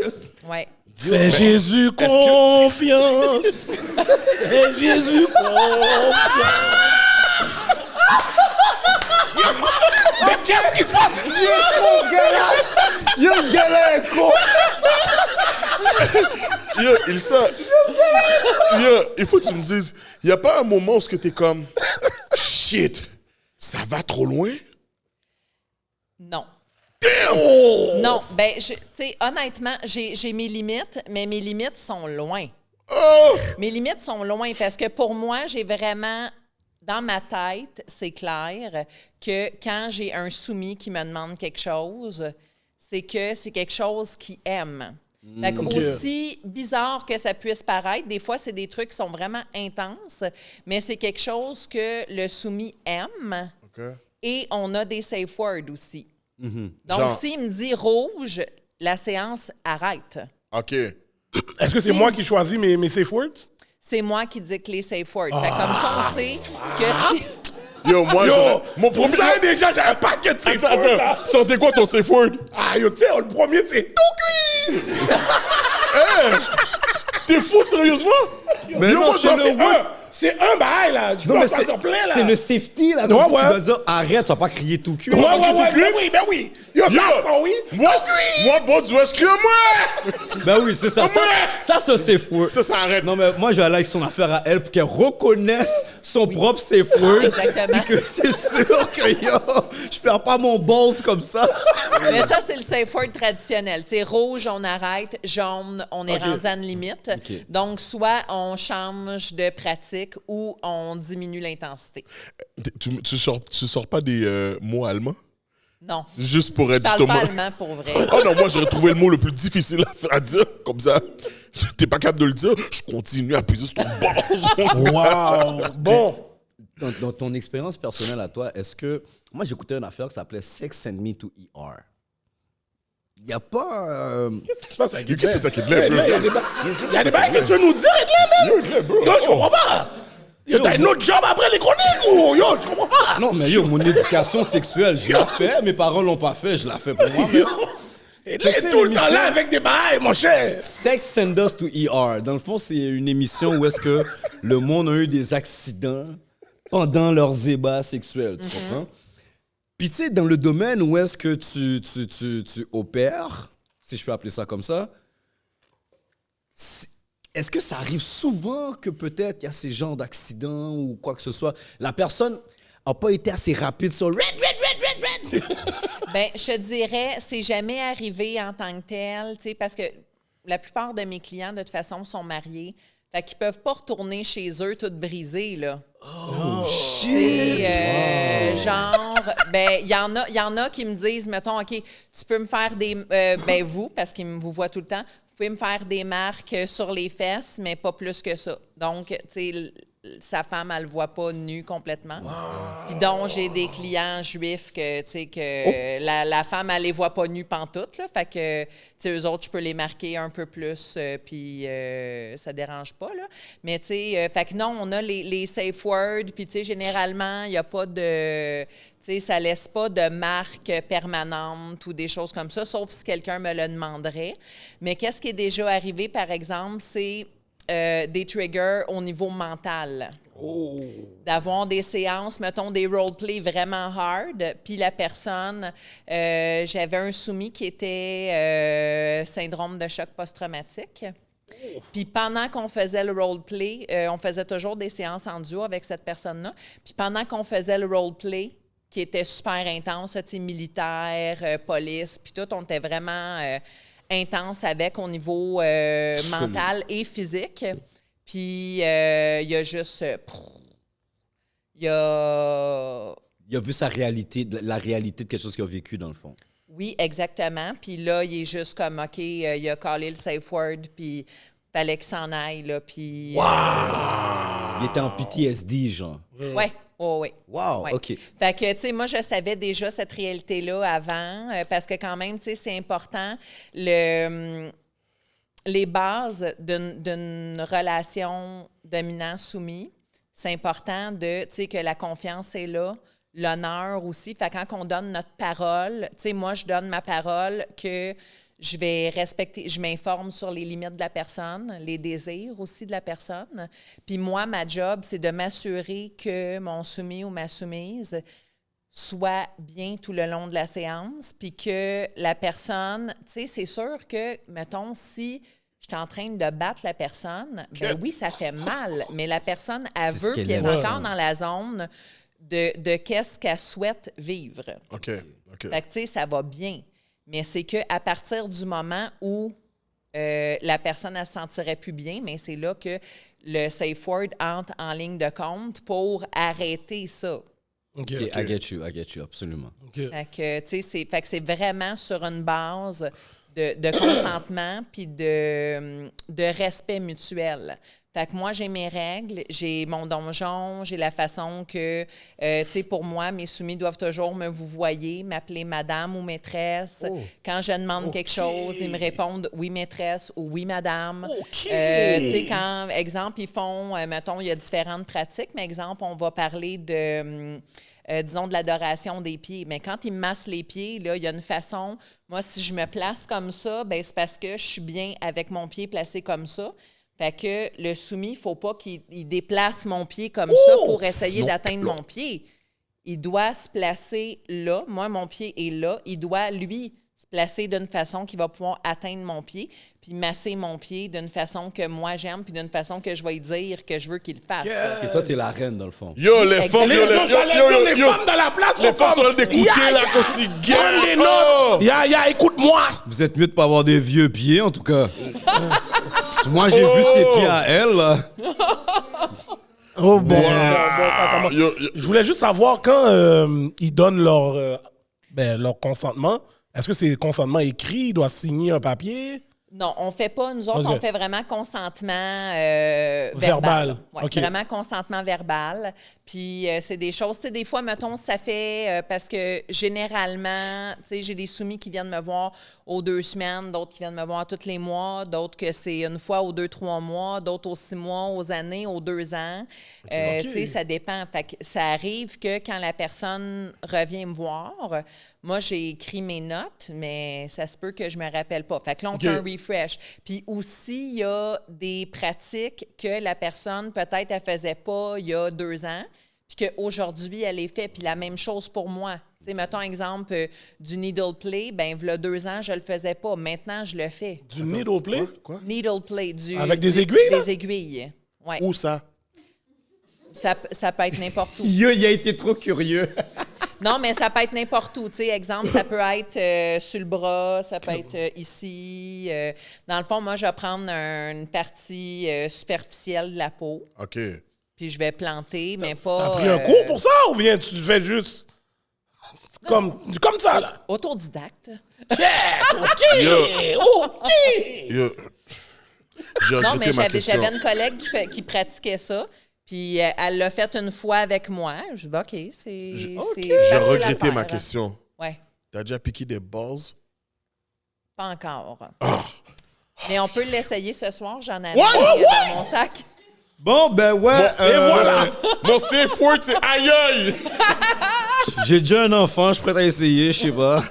Ouais. Fais Jésus confiance. Fais Jésus confiance. Mais qu'est-ce qui se passe ici? Yo, ce gars-là est con! Yo, il faut que tu me dises, il n'y a pas un moment où tu es comme, shit, ça va trop loin? Non. Damn! Non, ben, tu sais, honnêtement, j'ai mes limites, mais mes limites sont loin. Oh! Mes limites sont loin parce que pour moi, j'ai vraiment, dans ma tête, c'est clair que quand j'ai un soumis qui me demande quelque chose, c'est que c'est quelque chose qu'il aime. Fait que aussi bizarre que ça puisse paraître, des fois, c'est des trucs qui sont vraiment intenses, mais c'est quelque chose que le soumis aime et on a des safe words aussi. Donc, Genre... s'il me dit rouge, la séance arrête. OK. Est-ce que c'est moi qui choisis mes safe words? C'est moi qui dicte les safe words. Fait que comme ça, on sait que si... Yo, moi, mon premier... Vous savez déjà, j'ai un paquet de safe words. là. Attends, sortez quoi ton safe word? Ah, yo, tu sais, le premier, c'est tout cuit. T'es fou, sérieusement? Mais non, moi, c'est genre, le C'est un bail, là. Je Non, peux mais en faire plein, là. c'est le safety, là. Ouais, Donc, ouais. tu dois dire arrête, tu vas pas crier tout cul. Ouais, ben oui. Yo, ça sent, oui. Moi, bon, tu vois, je crie moi! Ben oui, c'est ça. Ça, c'est un safe word. Ça arrête. Non, mais moi, je vais aller avec son affaire à elle pour qu'elle reconnaisse son propre safe word. Exactement. Et que c'est sûr que, yo, je perds pas mon balls comme ça. Mais ça, c'est le safe word traditionnel. Tu sais, rouge, on arrête. Jaune, on est rendu à une limite. Donc, soit on change de pratique ou on diminue l'intensité. Tu sors pas des mots allemands? Non. Juste pour être Je parle justement... pas allemand pour vrai. Oh non, moi, j'aurais trouvé le mot le plus difficile à dire, comme ça. T'es pas capable de le dire, je continue à appuyer sur ton boss. Wow. Bon. Dans ton expérience personnelle à toi, est-ce que... Moi, j'écoutais une affaire qui s'appelait Sex Send Me to ER. Il n'y a pas... Qu'est-ce qui se passe avec Qu'est-ce que c'est ça qui est de l'air, Il y a des bails que tu veux nous dire, Edley, man. Yo, je comprends pas. Yo, t'as un autre job après les chroniques ou... Yo, je comprends pas. Non, mais yo, mon éducation sexuelle, je l'ai fait. Mes parents l'ont pas fait, je l'ai fait pour moi. Mais... Edley est tout le temps là avec des bails, mon cher. Sex Send Us to ER. Dans le fond, c'est une émission où est-ce que le monde a eu des accidents pendant leurs ébats sexuels, tu comprends? Puis tu sais, dans le domaine où est-ce que tu opères, si je peux appeler ça comme ça, est-ce que ça arrive souvent que peut-être il y a ces genres d'accidents ou quoi que ce soit? La personne n'a pas été assez rapide sur red. Ben, je te dirais, c'est jamais arrivé en tant que tel, tu sais, parce que la plupart de mes clients, de toute façon, sont mariés. Fait qu'ils peuvent pas retourner chez eux tout brisés, là. Oh, shit! Genre, ben, il y en a qui me disent, mettons, OK, tu peux me faire des... ben, vous, parce qu'ils vous voient tout le temps, vous pouvez me faire des marques sur les fesses, mais pas plus que ça. Donc, tu sais, sa femme, elle le voit pas nue complètement. Puis donc, j'ai des clients juifs que, tu sais, que la femme, elle les voit pas nues pantoute, là. Fait que, tu sais, eux autres, je peux les marquer un peu plus, puis ça dérange pas, là. Mais, tu sais, fait que non, on a les safe words, puis, tu sais, généralement, il y a pas de... Tu sais, ça laisse pas de marque permanente ou des choses comme ça, sauf si quelqu'un me le demanderait. Mais qu'est-ce qui est déjà arrivé, par exemple, c'est... des triggers au niveau mental. D'avoir des séances, mettons des roleplay vraiment hard, puis la personne, j'avais un soumis qui était syndrome de choc post-traumatique. Puis pendant qu'on faisait le roleplay, on faisait toujours des séances en duo avec cette personne-là, puis pendant qu'on faisait le roleplay, qui était super intense, tu sais, militaire, police, puis tout, on était vraiment... intense avec au niveau mental et physique. Puis, il y a juste... il a vu sa réalité, la réalité de quelque chose qu'il a vécu, dans le fond. Oui, exactement. Puis là, il est juste comme, OK, il a collé le safe word, puis il fallait qu'il s'en aille, là, puis... Wow! Il était en PTSD, genre. Ouais. Oh, oui. Wow, ouais. OK. Fait que, tu sais, moi, je savais déjà cette réalité-là avant, parce que quand même, tu sais, c'est important. les bases d'une relation dominant-soumis, c'est important que la confiance est là, l'honneur aussi. Fait quand on donne notre parole, moi, je donne ma parole que je vais respecter, je m'informe sur les limites de la personne, les désirs aussi de la personne. Puis moi, ma job, c'est de m'assurer que mon soumis ou ma soumise soit bien tout le long de la séance, puis que la personne, c'est sûr que, mettons, si je suis en train de battre la personne, ben oui, ça fait mal, mais la personne, elle veut, puis elle est encore dans la zone de qu'est-ce qu'elle souhaite vivre. OK. Fait que, ça va bien. Mais c'est qu'à partir du moment où la personne, elle se sentirait plus bien, mais c'est là que le safe word entre en ligne de compte pour arrêter ça. OK, I get you, absolument. Fait que c'est vraiment sur une base de consentement puis de respect mutuel. Fait que moi, j'ai mes règles, j'ai mon donjon, j'ai la façon que, pour moi, mes soumis doivent toujours me vouvoyer, m'appeler madame ou maîtresse. Quand je demande quelque chose, ils me répondent oui, maîtresse ou oui, madame. Quand, exemple, ils font, mettons, il y a différentes pratiques, mais exemple, on va parler de... disons, de l'adoration des pieds. Mais quand ils me massent les pieds, là, il y a une façon... Moi, si je me place comme ça, ben c'est parce que je suis bien avec mon pied placé comme ça. Fait que le soumis, il ne faut pas qu'il déplace mon pied comme ça pour essayer d'atteindre mon pied. Il doit se placer là. Moi, mon pied est là. Il doit, lui, se placer d'une façon qui va pouvoir atteindre mon pied, puis masser mon pied d'une façon que moi j'aime, puis d'une façon que je vais lui dire que je veux qu'il le fasse. Et toi, t'es la reine, dans le fond. Yo, les femmes, Les femmes dans la place, les femmes sont en train d'écouter là, comme si Donne les notes. Écoute-moi. Vous êtes mieux de pas avoir des vieux pieds, en tout cas. Moi, j'ai vu ses pieds à elle, là. Oh bon, ça commence. Je voulais juste savoir quand ils donnent leur consentement, est-ce que c'est consentement écrit, ils doivent signer un papier? Non, on fait pas. Nous autres, Okay. on fait vraiment consentement verbal. Verbal. Ouais, OK. Vraiment consentement verbal. Puis c'est des choses, tu sais, des fois, mettons, ça fait parce que généralement, tu sais, j'ai des soumis qui viennent me voir aux 2 semaines, d'autres qui viennent me voir tous les mois, d'autres que c'est une fois aux 2-3 mois, d'autres aux 6 mois, aux années, aux 2 ans. Tu sais, ça dépend. Fait que ça arrive que quand la personne revient me voir, moi, j'ai écrit mes notes, mais ça se peut que je me rappelle pas. Fait que là, on fait un refresh. Puis aussi, il y a des pratiques que la personne, peut-être, elle faisait pas il y a 2 ans, puis qu'aujourd'hui, elle les fait. Puis la même chose pour moi. Tu sais, mettons, exemple, du needle play, ben il y a 2 ans, je le faisais pas. Maintenant, je le fais. Du needle play? Quoi? Needle play. Avec des aiguilles, là? Des aiguilles, ouais. Où ça? Ça peut être n'importe où. Yo, il a été trop curieux. Non, mais ça peut être n'importe où. Tu sais, exemple, ça peut être sur le bras, ça peut être ici. Dans le fond, moi, je vais prendre une partie superficielle de la peau, OK. puis je vais planter, mais pas... T'as pris un cours pour ça ou bien tu fais juste comme ça, là? Autodidacte. Yo. J'ai Non, regretté mais ma question. j'avais une collègue qui pratiquait ça, puis elle l'a fait une fois avec moi. Je dis, OK, c'est J'ai facile à regretté faire. ma question. Ouais, T'as déjà piqué des balls? pas encore. Mais on peut l'essayer ce soir, j'en ai Ouais! dans mon sac. Bon, ben ouais. Mon safe word, c'est aïe aïe! J'ai déjà un enfant, je suis prêt à essayer, je sais pas.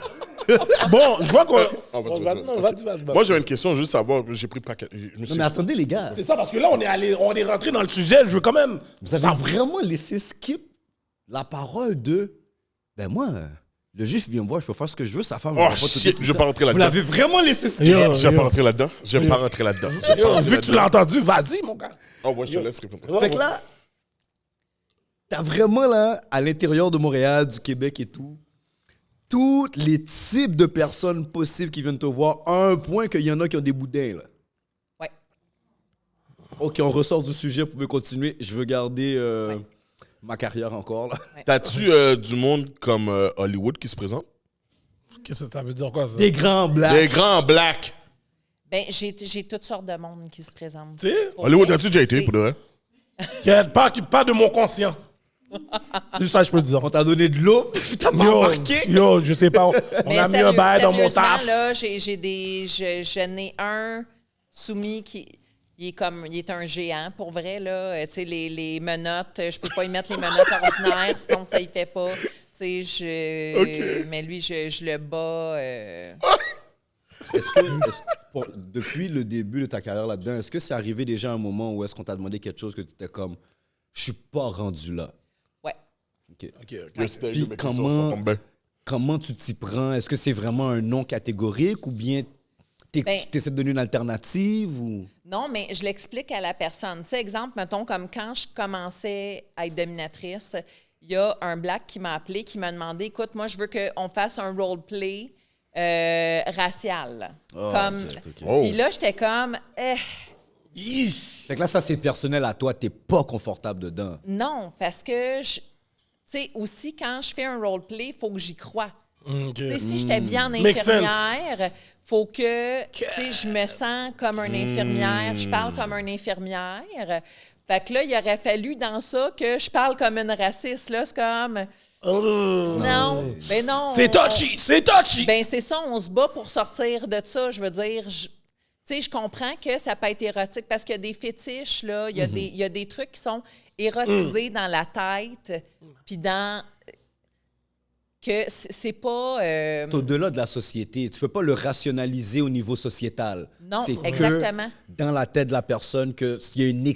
Bon, je vois qu'on... Vas-y. Moi, j'avais une question, juste savoir. J'ai pris paquet. Non, mais attendez, les gars. C'est ça, parce que là, on est rentré dans le sujet. Je veux quand même... Vous avez vraiment laissé skip la parole de... Ben moi, le juif vient me voir, je peux faire ce que je veux, sa femme... Oh shit, je vais pas rentrer Vous là-dedans. l'avez vraiment laissé skip. Yo, Je vais pas rentrer là-dedans. Je vais pas rentrer là-dedans. vu que tu l'as entendu, vas-y, mon gars. Oh, ouais, je te laisse répondre. Fait que là, t'as vraiment là, à l'intérieur de Montréal, du Québec et tout, tous les types de personnes possibles qui viennent te voir, à un point qu'il y en a qui ont des boudins, là. Ouais. OK, on ressort du sujet, vous pouvez continuer. Je veux garder ma carrière encore, là. T'as-tu du monde comme Hollywood qui se présente? Qu'est-ce que ça veut dire, quoi, ça? Des grands blacks. Des grands blacks. Ben, j'ai toutes sortes de monde qui se présentent. Tu sais? Pour Hollywood, vrai, as-tu déjà été c'est- pour de vrai? Pas de mon conscient. Juste ça, je peux te dire. On t'a donné de l'eau, puis t'as pas remarqué. Yo, je sais pas. On Mais a mis un bail dans mon sérieusement, taf. là, je n'ai un Soumis il est un géant, pour vrai, là. Tu sais, les menottes, je peux pas y mettre les menottes ordinaires, sinon ça y fait pas. Tu sais, mais lui, je le bats. Depuis le début de ta carrière là-dedans, est-ce que c'est arrivé déjà un moment où est-ce qu'on t'a demandé quelque chose que tu étais comme, je suis pas rendu là? Ouais. OK. Puis comment tu t'y prends? Est-ce que c'est vraiment un non catégorique ou bien tu essaies de donner une alternative? Ou... Non, mais je l'explique à la personne. Tu sais, exemple, mettons, comme quand je commençais à être dominatrice, il y a un Black qui m'a appelé, qui m'a demandé, écoute, moi, je veux qu'on fasse un roleplay racial. Puis là, j'étais comme... Fait que là, ça, c'est personnel à toi. T'es pas confortable dedans. Non, parce que, tu sais, aussi, quand je fais un roleplay, il faut que j'y croie. Okay. Si j'étais bien en infirmière, faut que je me sens comme une infirmière, je parle comme une infirmière. Fait que là, il aurait fallu dans ça que je parle comme une raciste. Là, c'est comme... non, ben non. C'est touchy, c'est touchy. Ben c'est ça, on se bat pour sortir de ça. Je veux dire, tu sais, je comprends que ça peut être érotique parce qu'il y a des fétiches, là. Il y a des trucs qui sont érotisés dans la tête, puis dans... que c'est pas... C'est au-delà de la société. Tu peux pas le rationaliser au niveau sociétal. Non, c'est exactement. Que dans la tête de la personne, qu'il y a une...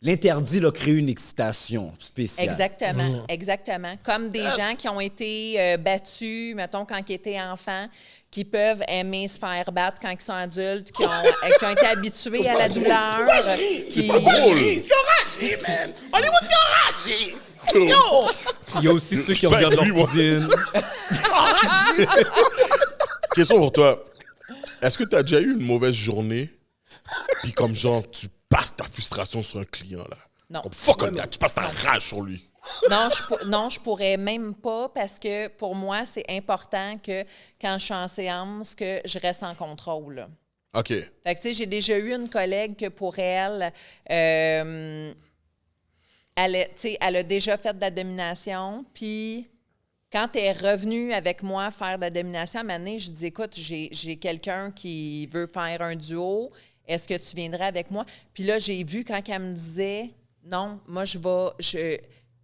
L'interdit a créé une excitation spéciale. Exactement. Comme des gens qui ont été battus, mettons, quand ils étaient enfants, qui peuvent aimer se faire battre quand ils sont adultes, qui ont été habitués à la douleur. C'est pas drôle! Enragé, man! Hollywood enragé! Yo! Il y a aussi ceux qui regardent leur cuisine. Question pour toi. Est-ce que tu as déjà eu une mauvaise journée, puis comme genre, tu passes ta frustration sur un client, là? Non. Comme fuck on that, tu passes ta rage sur lui. Non, je pourrais même pas parce que pour moi, c'est important que quand je suis en séance, que je reste en contrôle. OK. Fait que, tu sais, j'ai déjà eu une collègue que pour elle, elle a déjà fait de la domination, puis quand elle est revenue avec moi faire de la domination, à un moment donné, je dis, écoute, j'ai quelqu'un qui veut faire un duo, est-ce que tu viendrais avec moi? Puis là, j'ai vu quand elle me disait, non, moi,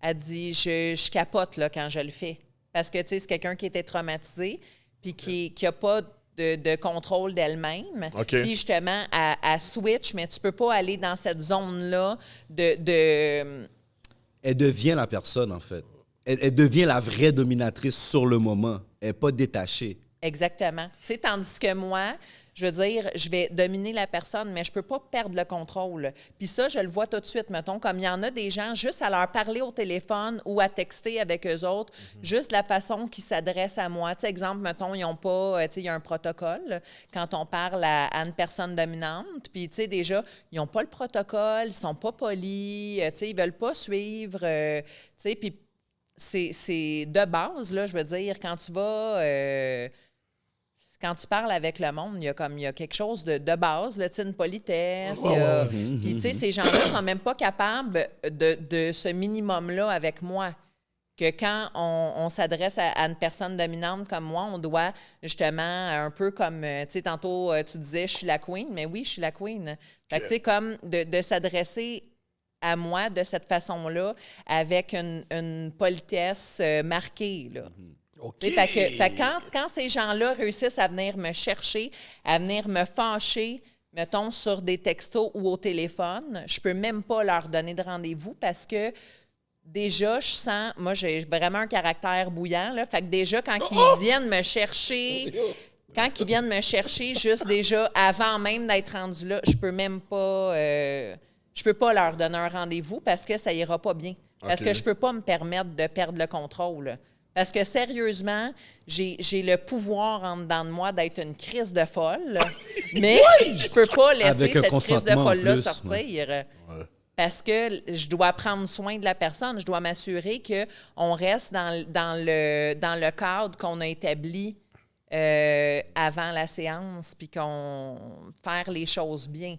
elle dit, je capote là, quand je le fais. Parce que, tu sais, c'est quelqu'un qui était traumatisé, puis qui n'a pas de contrôle d'elle-même. Okay. Puis justement, elle switch, mais tu peux pas aller dans cette zone-là de... Elle devient la personne, en fait. Elle devient la vraie dominatrice sur le moment. Elle n'est pas détachée. Exactement. Tu sais, tandis que moi, je veux dire, je vais dominer la personne, mais je peux pas perdre le contrôle. Puis ça, je le vois tout de suite, mettons, comme il y en a des gens, juste à leur parler au téléphone ou à texter avec eux autres, juste la façon qu'ils s'adressent à moi. Tu sais, exemple, mettons, ils n'ont pas, tu sais, il y a un protocole quand on parle à une personne dominante, puis, tu sais, déjà, ils n'ont pas le protocole, ils sont pas polis, tu sais, ils veulent pas suivre, tu sais, puis c'est de base, là, je veux dire, quand tu vas... quand tu parles avec le monde, il y a quelque chose de base, là, une politesse. Puis, tu sais, ces gens-là sont même pas capables de ce minimum-là avec moi. Que quand on s'adresse à une personne dominante comme moi, on doit justement, un peu comme, tu sais, tantôt, tu disais, je suis la queen, mais oui, je suis la queen. Fait que, tu sais, comme de s'adresser à moi de cette façon-là, avec une politesse marquée, là. Okay. Fait que quand ces gens-là réussissent à venir me chercher, à venir me fâcher, mettons, sur des textos ou au téléphone, je peux même pas leur donner de rendez-vous parce que déjà, je sens... Moi, j'ai vraiment un caractère bouillant, là. Fait que déjà, quand ils viennent me chercher... Quand ils viennent me chercher, juste déjà, avant même d'être rendu là, je peux même pas... je peux pas leur donner un rendez-vous parce que ça ira pas bien. Parce que je peux pas me permettre de perdre le contrôle. Parce que sérieusement, j'ai le pouvoir en dedans de moi d'être une crise de folle, mais je peux pas laisser cette crise de folle-là sortir. Ouais. Parce que je dois prendre soin de la personne. Je dois m'assurer qu'on reste dans le cadre qu'on a établi avant la séance, puis qu'on faire les choses bien.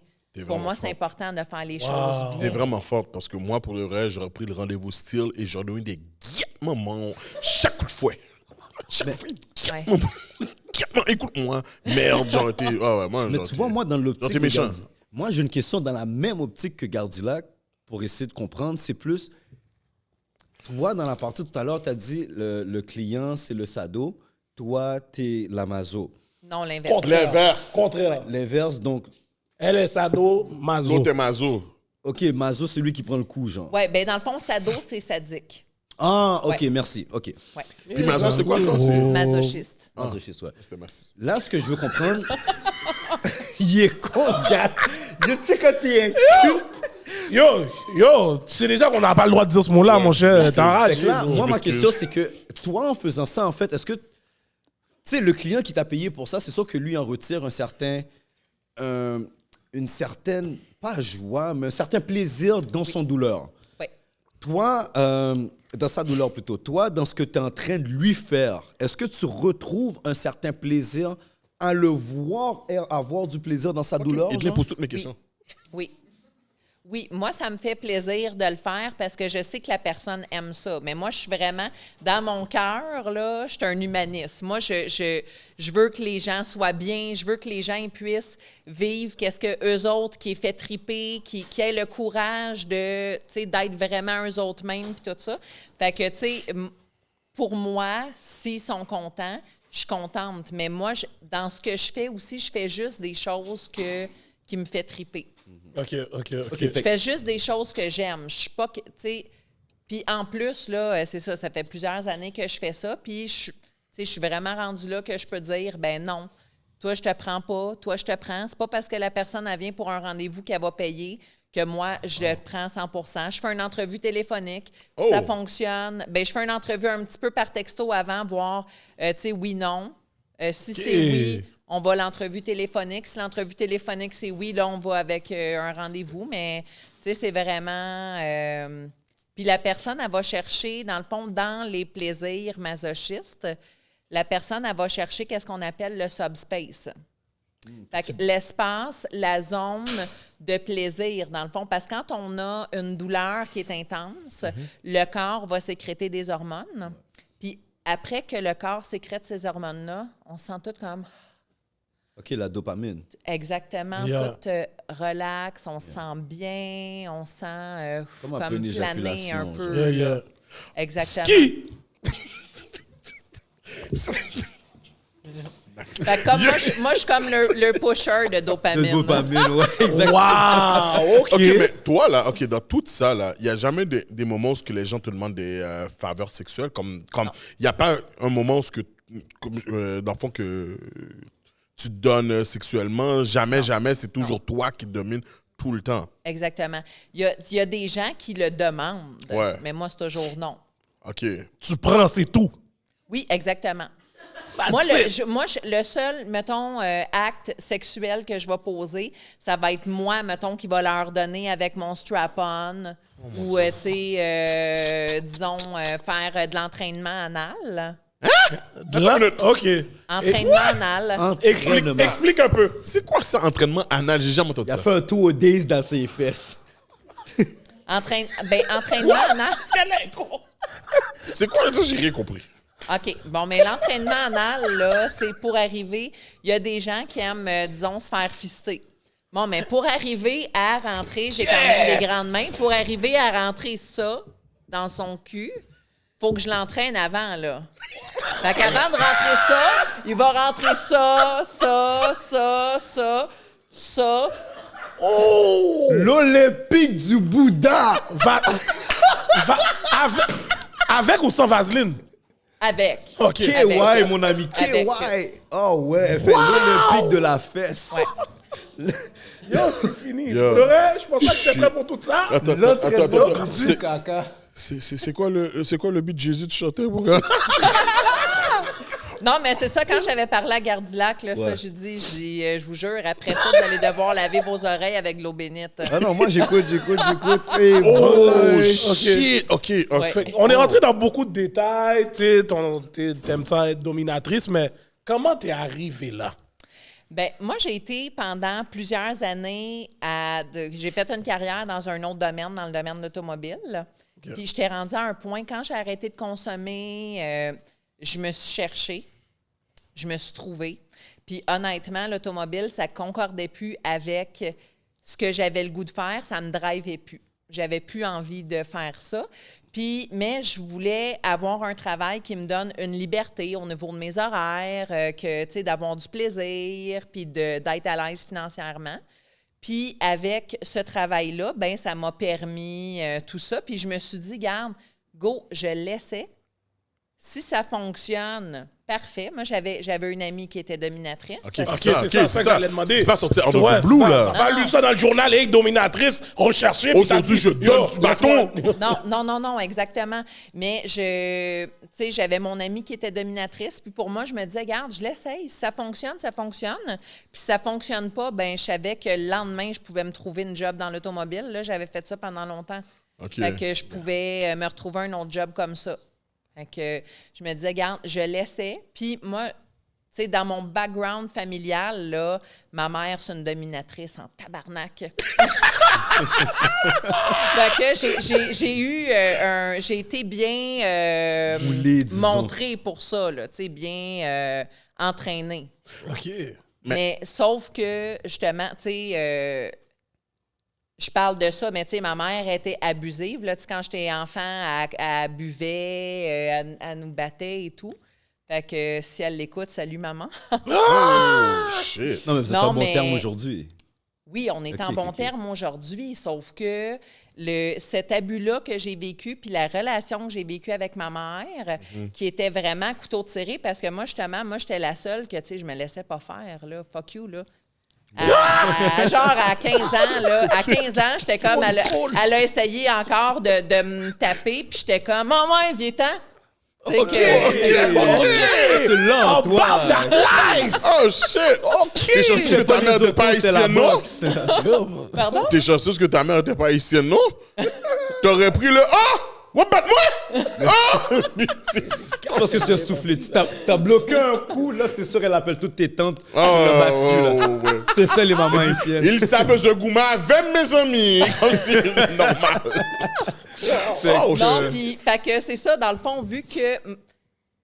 Pour moi, c'est important de faire les choses bien. T'es vraiment forte parce que moi, pour le reste, j'aurais pris le rendez-vous style et j'aurais eu des moments chaque coup de fouet. Chaque coup de Non, écoute-moi. Merde, genre, t'es. Ah ouais, moi, Mais genre, tu vois, moi, dans Genre, l'optique t'es de méchant. Moi, j'ai une question dans la même optique que Gardilac pour essayer de comprendre. C'est plus, toi, dans la partie tout à l'heure, tu as dit le client, c'est le sado. Toi, t'es la maso. Non, l'inverse. L'inverse. Contraire. L'inverse, donc, Elle est sado, mazo. L'autre est mazo. OK, maso, c'est lui qui prend le coup, genre. Oui, ben dans le fond, sado, c'est sadique. Ah, OK, Ouais. merci. OK. Ouais. Puis mazo, c'est quoi quand c'est. Masochiste. Masochiste, ouais. C'était masse. Là, ce que je veux comprendre, il est con, ce gars. Tu sais, quand t'es inculte. Yo, tu sais déjà qu'on n'a pas le droit de dire ce mot-là, mon cher. T'enrages. Fait que là, moi, ma m'excuse. question, c'est que toi, en faisant ça, en fait, est-ce que, tu sais, le client qui t'a payé pour ça, c'est sûr que lui en retire une certaine, pas joie, mais un certain plaisir dans son douleur. Oui. Toi, dans sa douleur plutôt, toi, dans ce que tu es en train de lui faire, est-ce que tu retrouves un certain plaisir à le voir et avoir du plaisir dans sa douleur? Il te genre? pose toutes mes questions. Oui. Oui, moi, ça me fait plaisir de le faire parce que je sais que la personne aime ça. Mais moi, je suis vraiment, dans mon cœur, là, je suis un humaniste. Moi, je veux que les gens soient bien, je veux que les gens ils puissent vivre qu'est-ce que eux autres qui est fait triper, qui aient le courage de, tu sais, d'être vraiment eux autres mêmes puis tout ça. Fait que, tu sais, pour moi, s'ils sont contents, je suis contente. Mais moi, dans ce que je fais aussi, je fais juste des choses qui me fait triper. OK. Je fais juste des choses que j'aime. Je suis pas, tu sais. Puis en plus, là, c'est ça, ça fait plusieurs années que je fais ça. Puis tu sais, je suis vraiment rendue là que je peux dire, ben non, toi, je te prends pas, toi, je te prends. C'est pas parce que la personne, elle vient pour un rendez-vous qu'elle va payer que moi, je le prends 100%. Je fais une entrevue téléphonique. Si ça fonctionne, ben je fais une entrevue un petit peu par texto avant, voir, tu sais, oui, non. Si c'est oui, on va à l'entrevue téléphonique. Si l'entrevue téléphonique, c'est oui, là, on va avec un rendez-vous. Mais, tu sais, c'est vraiment... Puis la personne, elle va chercher, dans le fond, dans les plaisirs masochistes, la personne, elle va chercher qu'est-ce qu'on appelle le subspace. Fait que l'espace, la zone de plaisir, dans le fond. Parce que quand on a une douleur qui est intense, le corps va sécréter des hormones. Puis après que le corps sécrète ces hormones-là, on se sent tout comme... OK, la dopamine. Exactement, Yeah. tout relax, on se sent bien, on sent Comme un peu une planer éjaculation, un peu. Yeah. Exactement. Ski! Fait que comme moi, je suis comme le pusher de dopamine. Le dopamine, ouais, exactement. Wow! OK. Ok, mais toi, là, ok, dans tout ça, là, il n'y a jamais des moments où ce que les gens te demandent des faveurs sexuelles, comme il n'y a pas un moment où ce que, dans le fond, que tu te donnes sexuellement, jamais, c'est toujours toi qui domine tout le temps. Exactement. Il y a des gens qui le demandent, Ouais. mais moi, c'est toujours non. Ok. Tu prends, c'est tout. Oui, exactement. Moi, le seul, mettons, acte sexuel que je vais poser, ça va être moi, mettons, qui va leur donner avec mon strap-on ou, tu sais, disons, faire de l'entraînement anal. OK. Entraînement anal. Explique un peu. C'est quoi ça, entraînement anal? J'ai jamais entendu Il a ça. fait un tour au Days dans ses fesses. Entraînement anal. C'est quoi ça? J'ai rien compris. OK. Bon, mais l'entraînement anal, là, c'est pour arriver... Il y a des gens qui aiment, disons, se faire fister. Bon, mais pour arriver à rentrer, j'ai quand même des grandes mains, pour arriver à rentrer ça dans son cul, faut que je l'entraîne avant, là. Fait qu'avant de rentrer ça, il va rentrer ça. Oh! L'Olympique du Bouddha! Avec ou sans vaseline? Avec. OK. KY, Avec. mon ami, KY! Avec. Oh ouais, elle fait l'Olympique de la fesse. Ouais. Yo, c'est fini. Yo. C'est vrai? Je pensais que j'étais prêt pour tout ça. Attends. L'entraînement du caca. C'est quoi le but de Jésus de chanter, mon gars? Non, mais c'est ça, quand j'avais parlé à Gardilac, là, ça, j'ai dit, je vous jure, après ça, vous allez devoir laver vos oreilles avec de l'eau bénite. Ah non, moi j'écoute. Hey, Oh, boy. shit! OK. Ouais. Fait on est rentré dans beaucoup de détails. Tu sais, t'aimes ça être dominatrice, mais comment t'es arrivé là? Ben, moi, j'ai été pendant plusieurs années j'ai fait une carrière dans un autre domaine, dans le domaine de l'automobile. Puis j'étais rendue à un point, quand j'ai arrêté de consommer, je me suis cherchée. je me suis trouvée. Puis honnêtement, l'automobile, ça concordait plus avec ce que j'avais le goût de faire, ça me drivait plus. J'avais plus envie de faire ça. Mais je voulais avoir un travail qui me donne une liberté au niveau de mes horaires, d'avoir du plaisir, puis d'être à l'aise financièrement. Puis avec ce travail-là, ben ça m'a permis tout ça. Puis je me suis dit, garde, go, je l'essaie. Si ça fonctionne, parfait. Moi, j'avais une amie qui était dominatrice. C'est ça que j'allais demander. C'est pas sorti out of Ouais, the blue, c'est ça. là. T'as pas lu ça dans le journal, hey, dominatrice, recherché. Aujourd'hui, je donne du bâton. Non, exactement. Mais j'avais mon amie qui était dominatrice, puis pour moi, je me disais, regarde, je l'essaye. Si ça fonctionne, ça fonctionne. Puis si ça fonctionne pas, ben je savais que le lendemain, je pouvais me trouver une job dans l'automobile. Là, j'avais fait ça pendant longtemps. Fait que je pouvais me retrouver un autre job comme ça. Fait que je me disais, regarde, je laissais. Puis moi, tu sais, dans mon background familial, là, ma mère, c'est une dominatrice en tabarnak. Fait que j'ai été bien montrée pour ça, là, tu sais, bien entraînée. OK. Mais sauf que, justement, tu sais... je parle de ça, mais tu sais, ma mère était abusive. Là, quand j'étais enfant, elle buvait, elle nous battait et tout. Fait que si elle l'écoute, salut maman. Oh, shit. Non, mais vous êtes en bon terme aujourd'hui. Oui, on est en bon terme aujourd'hui, sauf que cet abus-là que j'ai vécu, puis la relation que j'ai vécue avec ma mère, qui était vraiment couteau tiré, parce que moi, justement, j'étais la seule que, tu sais, je me laissais pas faire, là. Fuck you, là. Genre à 15 ans, là. À 15 ans, j'étais comme... Elle a essayé encore de me taper, puis j'étais comme, maman, viens-t'en. OK. Tu l'as, toi. Oh, shit. OK. T'es chanceuse que ta mère n'était pas haïtienne, non? Pardon? T'es chanceuse que ta mère n'était pas haïtienne, non? T'aurais pris le... Ah! Ouais, bat-moi! Ah! C'est parce que tu as soufflé. Tu t'as bloqué un coup, là, c'est sûr, elle appelle toutes tes tantes. Tu l'as battu, là. Ouais. C'est ça, les mamans haïtiennes. Il savait ce gouma avec mes amis. Comme c'est normal. Non, puis, fait que c'est ça, dans le fond, vu que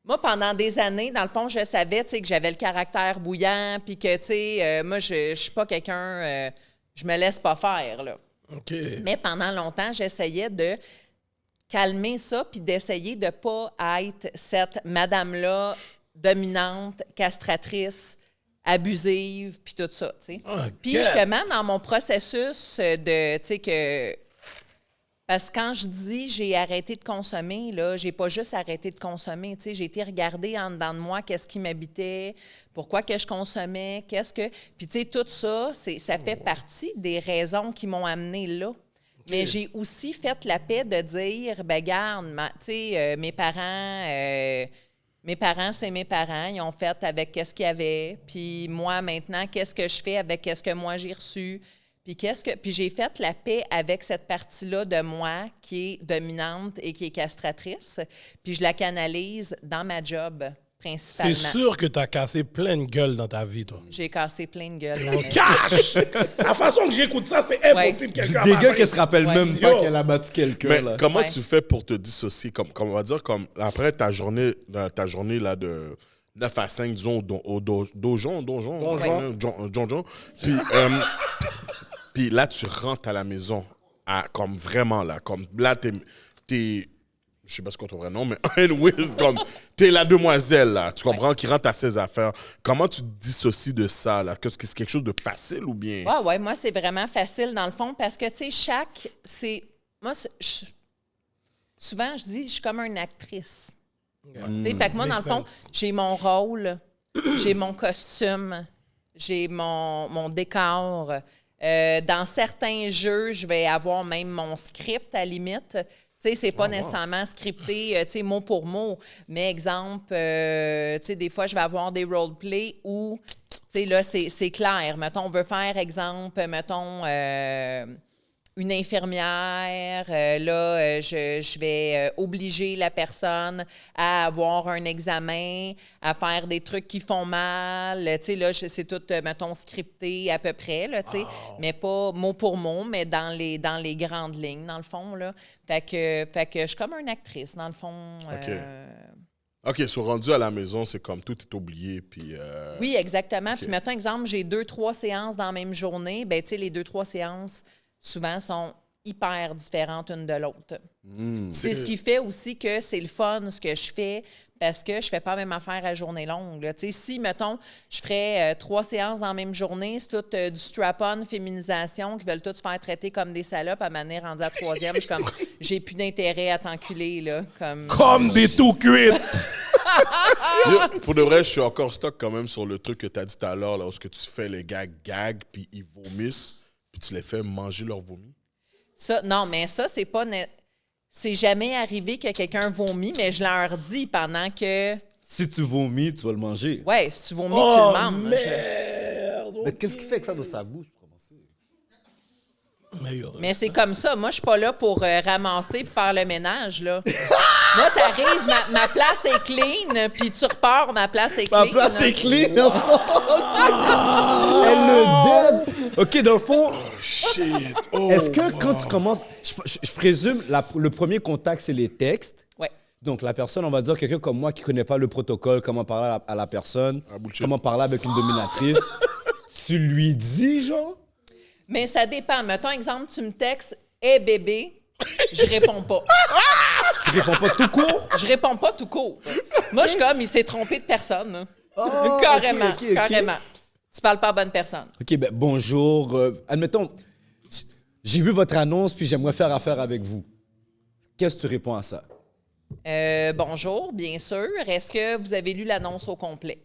moi, pendant des années, dans le fond, je savais, tu sais, que j'avais le caractère bouillant, puis que, tu sais, moi, je suis pas quelqu'un, je me laisse pas faire, là. OK. Mais pendant longtemps, j'essayais de calmer ça, puis d'essayer de pas être cette madame-là dominante, castratrice, abusive, puis tout ça, tu sais. Puis justement, dans mon processus de, tu sais, que... Parce que quand je dis j'ai arrêté de consommer, là, j'ai pas juste arrêté de consommer, tu sais, j'ai été regarder en dedans de moi qu'est-ce qui m'habitait, pourquoi que je consommais, Puis tu sais, tout ça, ça fait partie des raisons qui m'ont amené là. Mais j'ai aussi fait la paix de dire, ben garde, tu sais, mes parents, c'est mes parents. Ils ont fait avec qu'est-ce qu'il y avait. Puis moi, maintenant, qu'est-ce que je fais avec qu'est-ce que moi j'ai reçu. Puis j'ai fait la paix avec cette partie-là de moi qui est dominante et qui est castratrice. Puis je la canalise dans ma job, principalement. C'est sûr que t'as cassé plein de gueules dans ta vie, toi. J'ai cassé plein de gueules. Cash! La façon que j'écoute ça, c'est impossible que quelqu'un Des gars qui se rappellent même pas Yo. qu'elle a battu quelqu'un, Mais là. comment Ouais. tu fais pour te dissocier? Comme on va dire, comme après ta journée là, de 9 à 5, disons, au donjon. Puis là, tu rentres à la maison, comme vraiment là. Comme là, t'es je sais pas ce qu'on ton vrai nom, mais anyways, comme t'es la demoiselle, là. Tu comprends? Qui rentre à ses affaires. Comment tu te dissocies de ça, là? Est-ce que c'est quelque chose de facile ou bien? Ouais, moi, c'est vraiment facile dans le fond parce que, tu sais, souvent, je dis, je suis comme une actrice. Tu sais, fait que moi, dans le fond, j'ai mon rôle, j'ai mon costume, j'ai mon décor. Dans certains jeux, je vais avoir même mon script à la limite. Tu sais, c'est pas nécessairement scripté, tu sais, mot pour mot. Mais exemple, tu sais, des fois, je vais avoir des roleplays où, tu sais, là, c'est clair. Mettons, on veut faire, exemple, mettons, une infirmière. Je vais obliger la personne à avoir un examen, à faire des trucs qui font mal. Tu sais, là, c'est tout, mettons, scripté à peu près, là, tu sais. Mais pas mot pour mot, mais dans les grandes lignes, dans le fond, là. Fait que je suis comme une actrice, dans le fond. OK. OK, sont rendus à la maison, c'est comme tout est oublié, puis... Oui, exactement. Puis mettons, exemple, j'ai 2-3 séances dans la même journée. Ben, tu sais, les 2-3 séances, souvent, sont hyper différentes une de l'autre. C'est ce qui fait aussi que c'est le fun, ce que je fais, parce que je fais pas la même affaire à journée longue. Là. Si, mettons, je ferais 3 séances dans la même journée, c'est tout du strap-on, féminisation, qui veulent tous se faire traiter comme des salopes, à manière rendue à 3e, je suis comme, j'ai plus d'intérêt à t'enculer, là. Comme des tout cuites. Yo, pour de vrai, je suis encore stock quand même sur le truc que tu as dit tout à l'heure, là, où tu fais les gars gag, puis ils vomissent, puis tu les fais manger leur vomi. Ça, non, mais ça, c'est pas... C'est jamais arrivé que quelqu'un vomit, mais je leur dis pendant que... Si tu vomis, tu vas le manger. Ouais, si tu vomis, tu le manges. Merde. Mais qu'est-ce qu'il fait avec ça dans sa bouche pour commencer? Mais c'est comme ça. Moi, je suis pas là pour ramasser et faire le ménage, là. Moi, t'arrives, ma place est clean, puis tu repars, ma place est clean. Ma place là. est clean. Elle le donne. OK, dans le fond, Shit! est-ce que quand tu commences... Je présume, le premier contact, c'est les textes. Ouais. Donc, la personne, on va dire, quelqu'un comme moi qui connaît pas le protocole, comment parler à la personne, bullshit. comment parler avec une dominatrice, tu lui dis, genre... Mais ça dépend. Mettons, exemple, tu me textes « Hey, bébé », je réponds pas. Tu réponds pas tout court? Je réponds pas tout court. Moi, je suis comme, il s'est trompé de personne. Hein. Oh, Carrément, ok. carrément. Tu parles pas à bonne personne. OK, ben bonjour. Admettons, j'ai vu votre annonce, puis j'aimerais faire affaire avec vous. Qu'est-ce que tu réponds à ça? Bonjour, bien sûr. Est-ce que vous avez lu l'annonce au complet?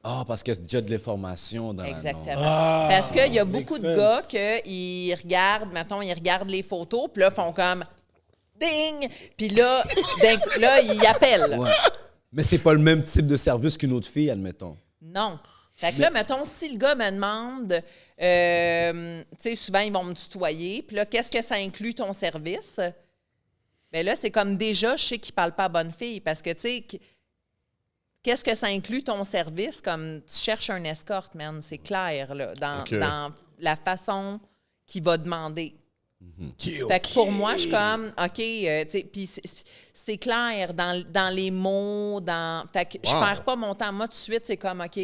Ah, parce qu'il y a déjà de l'information dans Exactement. l'annonce. Parce qu'il y a beaucoup de gars qui regardent, mettons, ils regardent les photos, puis là, font comme ding! Puis là, là, ils appellent. Ouais. Mais c'est pas le même type de service qu'une autre fille, admettons. Non. Fait que là, mettons, si le gars me demande, tu sais, souvent, ils vont me tutoyer, puis là, qu'est-ce que ça inclut ton service? Bien là, c'est comme déjà, je sais qu'il parle pas à bonne fille, parce que, tu sais, qu'est-ce que ça inclut ton service? Comme tu cherches un escorte, man, c'est clair, là, dans la façon qu'il va demander. Fait que pour moi, je suis comme, OK, tu sais, puis c'est clair dans les mots, fait que je perds pas mon temps. Moi, tout de suite, c'est comme, OK,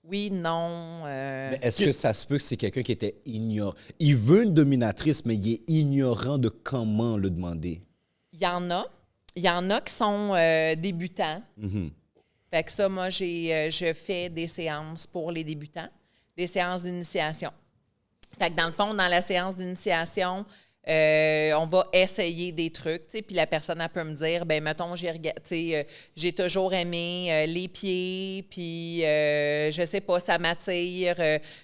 oui, non. Mais est-ce que ça se peut que c'est quelqu'un qui était ignorant? Il veut une dominatrice, mais il est ignorant de comment le demander. Il y en a. Il y en a qui sont débutants. Fait que ça, moi, je fais des séances pour les débutants, des séances d'initiation. Fait que dans le fond, dans la séance d'initiation, on va essayer des trucs, tu sais, puis la personne, elle peut me dire, ben mettons, j'ai toujours aimé les pieds, puis je sais pas, ça m'attire,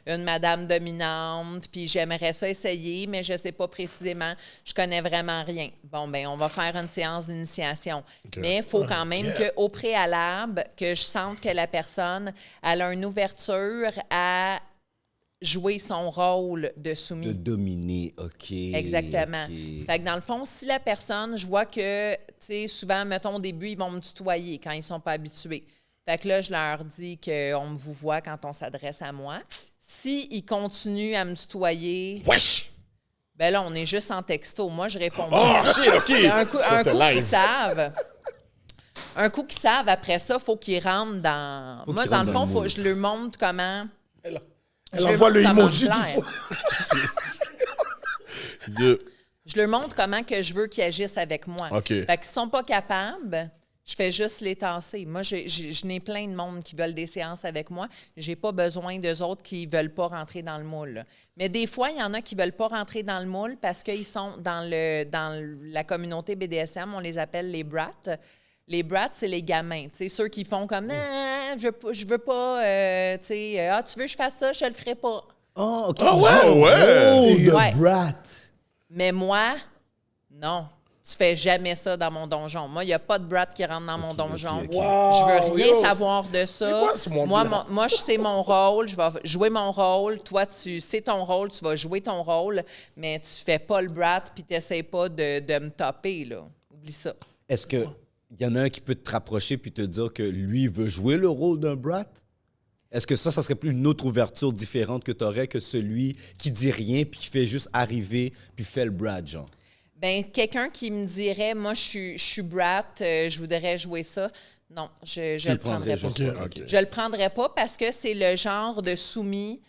une madame dominante, puis j'aimerais ça essayer, mais je sais pas précisément, je connais vraiment rien. Bon, ben on va faire une séance d'initiation. Okay. Mais il faut quand même qu'au préalable, que je sente que la personne, elle a une ouverture à jouer son rôle de soumis. De dominer, OK. Exactement. Okay. Fait que dans le fond, si la personne, je vois que, tu sais, souvent, mettons, au début, ils vont me tutoyer quand ils sont pas habitués. Fait que là, je leur dis qu'on me vous voit quand on s'adresse à moi. S'ils continuent à me tutoyer... Wesh! Ben là, on est juste en texto. Moi, je réponds pas. Oh, shit, OK! Un coup qu'ils savent... Un coup qu'ils savent, après ça, il faut qu'ils rentrent dans... Moi, dans le fond, je leur montre comment... Elle envoie le emoji du fou. Je leur montre comment que je veux qu'ils agissent avec moi. Okay. Fait qu'ils ne sont pas capables, je fais juste les tasser. Moi, je n'ai plein de monde qui veulent des séances avec moi. J'ai pas besoin d'eux autres qui veulent pas rentrer dans le moule. Là. Mais des fois, il y en a qui veulent pas rentrer dans le moule parce qu'ils sont dans la communauté BDSM, on les appelle les brats. Les brats, c'est les gamins, tu sais, ceux qui font comme je veux pas, tu sais, tu veux que je fasse ça, je le ferai pas. Oh, OK. Oh, ouais! The brat. Mais moi, non. Tu fais jamais ça dans mon donjon. Moi, il n'y a pas de brat qui rentre dans mon donjon. Okay. Wow, je veux rien savoir de ça. Quoi, ce monde-là? Moi, je sais mon rôle. Je vais jouer mon rôle. Toi, tu sais ton rôle. Tu vas jouer ton rôle. Mais tu fais pas le brat puis tu n'essaies pas de me taper, là. Oublie ça. Est-ce que il y en a un qui peut te rapprocher puis te dire que lui veut jouer le rôle d'un brat? Est-ce que ça serait plus une autre ouverture différente que tu aurais que celui qui dit rien puis qui fait juste arriver puis fait le brat, genre? Ben, quelqu'un qui me dirait, moi, je suis brat, je voudrais jouer ça. Non, je Tu le prendrais pas. juste pas. Ok. Je le prendrais pas parce que c'est le genre de soumis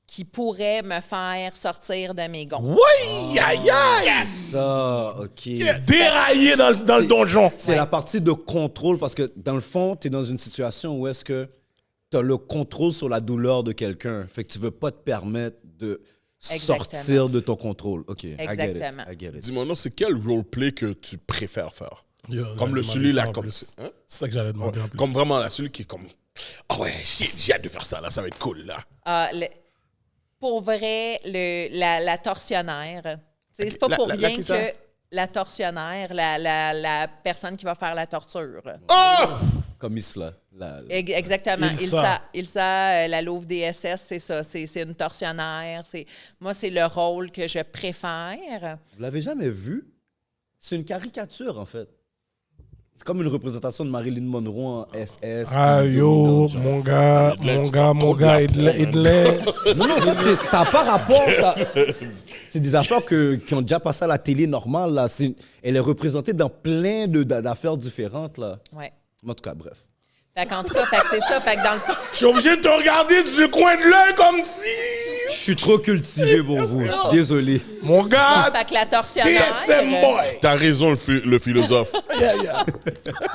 qui pourrait me faire sortir de mes gonds. Oui, aïe, aïe! Ça, OK. Déraillé dans le donjon. C'est la partie de contrôle parce que dans le fond, tu es dans une situation où est-ce que tu as le contrôle sur la douleur de quelqu'un. Fait que tu veux pas te permettre de sortir de ton contrôle. OK, Exactement. I get it. Dis-moi, non, c'est quel roleplay que tu préfères faire? Yo, Comme j'allais celui-là, demander ça en comme... plus. Hein? C'est ça que j'allais demander en plus. Comme vraiment là, celui qui est comme... Ah ouais, shit, j'ai hâte de faire ça, là, ça va être cool, là. Pour vrai, la tortionnaire. C'est pas La- pour la- rien qui ça? que la tortionnaire, la personne qui va faire la torture. Comme Isla. Exactement. Ilsa. Ilsa, la louve DSS, c'est ça. C'est une tortionnaire. Moi, c'est le rôle que je préfère. Vous l'avez jamais vu? C'est une caricature, en fait. C'est comme une représentation de Marilyn Monroe en SS. Ah puis yo, dominante, genre. mon gars, il l'est. Non, ça n'a pas rapport. C'est des affaires qui ont déjà passé à la télé normale. Là. Elle est représentée dans plein d'affaires différentes. Là. Ouais. En tout cas, bref. En tout cas, c'est ça. Fait que dans le fond, Je suis obligé de te regarder du coin de l'œil comme si... Je suis trop cultivé pour vous. Je suis désolé. Mon gars, fait que la tortionnaire. TSM boy. T'as raison, le philosophe.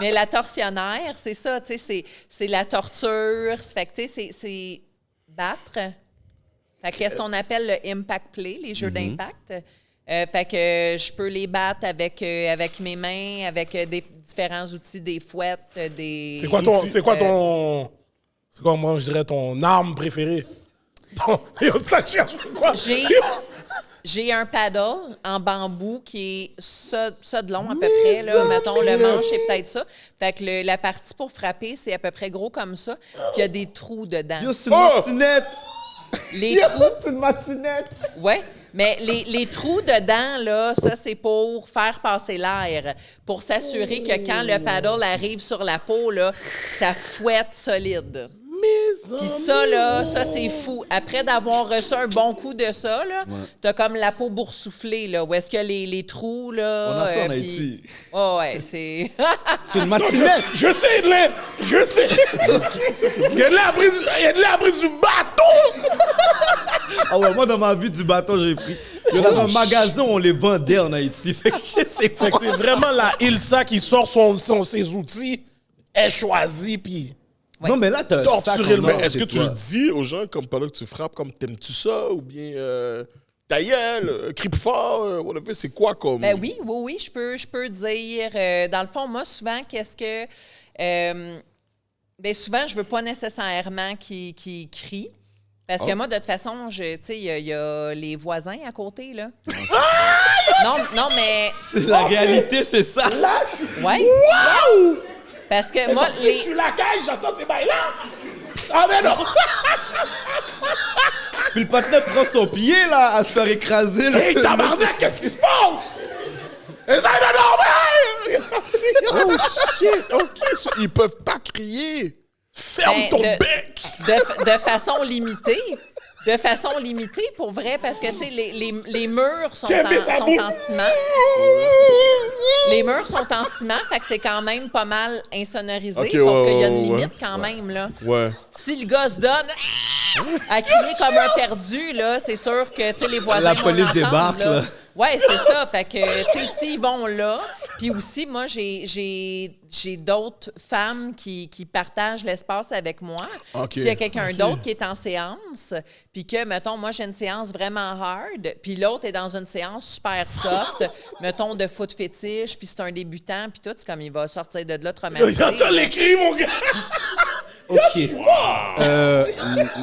Mais la tortionnaire, c'est ça, tu sais, c'est la torture. Fait que, tu sais, c'est battre. Fait que qu'est-ce qu'on appelle le impact play, les jeux d'impact. Fait que je peux les battre avec mes mains, avec des différents outils, des fouettes, des... Moi, je dirais ton arme préférée? Yo, ça cherche quoi? J'ai un paddle en bambou qui est ça de long à peu près. Là, mettons, le manche est peut-être ça. Fait que la partie pour frapper, c'est à peu près gros comme ça. Puis il y a des trous dedans. Yo, c'est une matinette! Les trous, c'est une matinette! ouais, mais les trous dedans, là, ça, c'est pour faire passer l'air. Pour s'assurer que quand le paddle arrive sur la peau, là, que ça fouette solide. Puis ça, là, ça, c'est fou. Après d'avoir reçu un bon coup de ça, là, t'as comme la peau boursouflée, là, où est-ce que les trous, là... On a ça en puis- Haïti. Oh, ouais, c'est... C'est une matinette! Je sais, je sais. Il y a de la prise du bâton. Ah ouais, moi, dans ma vie, du bâton, j'ai pris. Il y en a un magasin où on les vendait en Haïti. Fait que je sais quoi. Fait que c'est vraiment la Ilsa qui sort ses outils. Elle choisit, puis... Ouais. Non, mais là, t'as un sac Torturer le en monde. or Mais est-ce que chez tu toi. le dis aux gens, comme pendant que tu frappes, comme t'aimes-tu ça, ou bien ta gueule, crie plus fort, whatever, c'est quoi comme... Ben oui, je peux dire. Dans le fond, moi, souvent, qu'est-ce que... ben souvent, je veux pas nécessairement qu'ils crient. Parce que moi, de toute façon, tu sais, il y a les voisins à côté, là. non, mais... La réalité, c'est ça. Ouais. Parce que moi, Je suis la caille, j'entends ces bails-là. Ah, mais non. Puis le partenaire prend son pied, là, à se faire écraser. Là. Hey, tabarnak, qu'est-ce qui se passe? Essaye de dormir! Oh shit, ok, so ils peuvent pas crier. Ferme Ben, ton de- bec! de façon limitée. De façon limitée, pour vrai, parce que, tu sais, les murs sont en ciment. Les murs sont en ciment, fait que c'est quand même pas mal insonorisé, Ok, sauf qu'il y a ouais, une limite ouais. quand même, là. Ouais. Si le gars se donne à crier comme un perdu, là, c'est sûr que, tu sais, les voisins La vont police l'entendre, débarque, là. Ouais, c'est ça. Fait que, tu sais, s'ils vont là, puis aussi, moi, j'ai d'autres femmes qui partagent l'espace avec moi. Ok. S'il y a quelqu'un d'autre qui est en séance, puis que, mettons, moi, j'ai une séance vraiment hard, puis l'autre est dans une séance super soft, mettons, de foot fétiche, puis c'est un débutant, puis tout, c'est comme il va sortir de là traumatisé. Il entend les cris, mon gars. OK.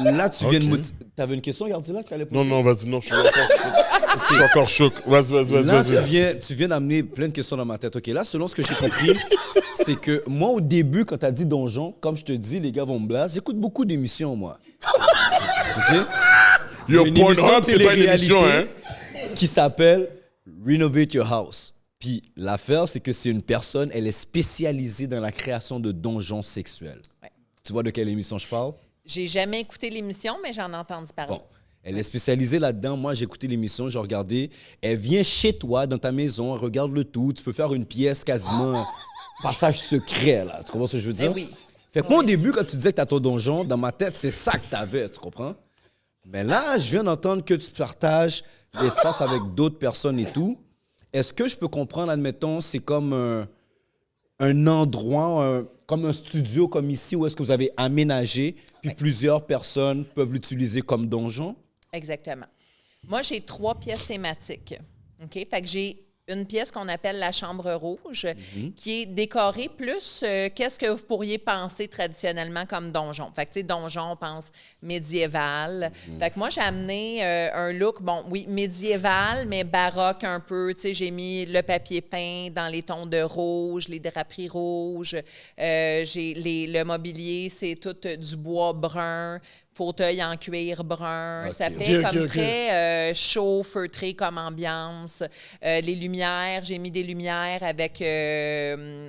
Là, tu viens de me... T'avais une question, Gardila, que t'allais poser? Non, vas-y, non, je suis encore choc. Je suis encore choc. Vas-y. Là, tu viens d'amener plein de questions dans ma tête. OK, là, selon ce que j'ai compris, c'est que moi, au début, quand t'as dit donjon, comme je te dis, les gars vont me blaser, j'écoute beaucoup d'émissions, moi. OK? Yo, Une émission Pornhub, de c'est pas une télé-réalité émission, hein? qui s'appelle Renovate Your House. Puis l'affaire, c'est que c'est une personne, elle est spécialisée dans la création de donjons sexuels. Ouais. Tu vois de quelle émission je parle? J'ai jamais écouté l'émission, mais j'en ai entendu parler. Bon. Elle est spécialisée là-dedans. Moi, j'ai écouté l'émission, j'ai regardé. Elle vient chez toi, dans ta maison, elle regarde le tout. Tu peux faire une pièce quasiment passage secret, là. Tu comprends ce que je veux dire? Eh oui. Fait que moi, au début, quand tu disais que t'as ton donjon, dans ma tête, c'est ça que t'avais, tu comprends? Mais là, je viens d'entendre que tu partages l'espace avec d'autres personnes et tout. Est-ce que je peux comprendre, admettons, c'est comme un endroit, comme un studio comme ici, où est-ce que vous avez aménagé, puis plusieurs personnes peuvent l'utiliser comme donjon? Exactement. Moi, j'ai 3 pièces thématiques. OK? Fait que j'ai une pièce qu'on appelle la chambre rouge, qui est décorée plus qu'est-ce que vous pourriez penser traditionnellement comme donjon. Fait que, tu sais, donjon, on pense médiéval. Fait que moi, j'ai amené un look, bon, oui, médiéval, mais baroque un peu. Tu sais, j'ai mis le papier peint dans les tons de rouge, les draperies rouges. Le mobilier, c'est tout du bois brun. Fauteuil en cuir brun. Okay. Ça fait Ok, comme ok. très chaud, feutré comme ambiance. Les lumières, j'ai mis des lumières avec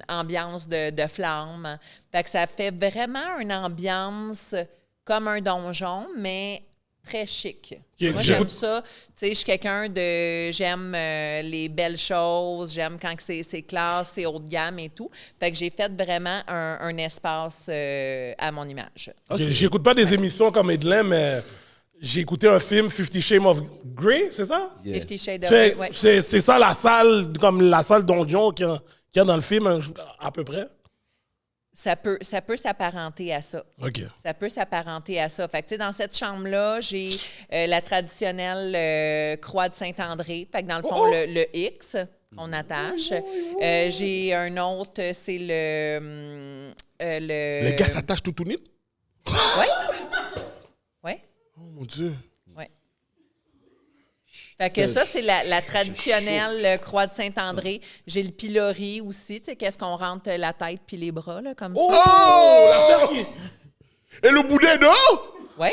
ambiance de flammes. Fait que ça fait vraiment une ambiance comme un donjon, mais très chic. Ok, Moi, j'aime ça. Tu sais, je suis quelqu'un de... J'aime les belles choses. J'aime quand que c'est classe, c'est haut de gamme et tout. Fait que j'ai fait vraiment un espace à mon image. J'écoute pas des émissions comme Edlin, mais j'ai écouté un film, 50 Shades of Grey, c'est ça? Yeah. 50 Shades of C'est Grey, ouais. c'est ça la salle, comme la salle donjon qu'il y a dans le film, à peu près? Ça peut s'apparenter à ça. OK. Ça peut s'apparenter à ça. Fait que, tu sais, dans cette chambre-là, j'ai la traditionnelle croix de Saint-André. Fait que, dans le fond, le X qu'on attache. J'ai un autre, c'est le... Les gars s'attachent tout net? Oui. Oui. Oh mon Dieu. Oui. Fait que ça, c'est la traditionnelle croix de Saint-André. J'ai le pilori aussi. Tu sais, qu'est-ce qu'on rentre la tête puis les bras, là, comme ça. Oh! La qui... Et le boudin dehors? Oui.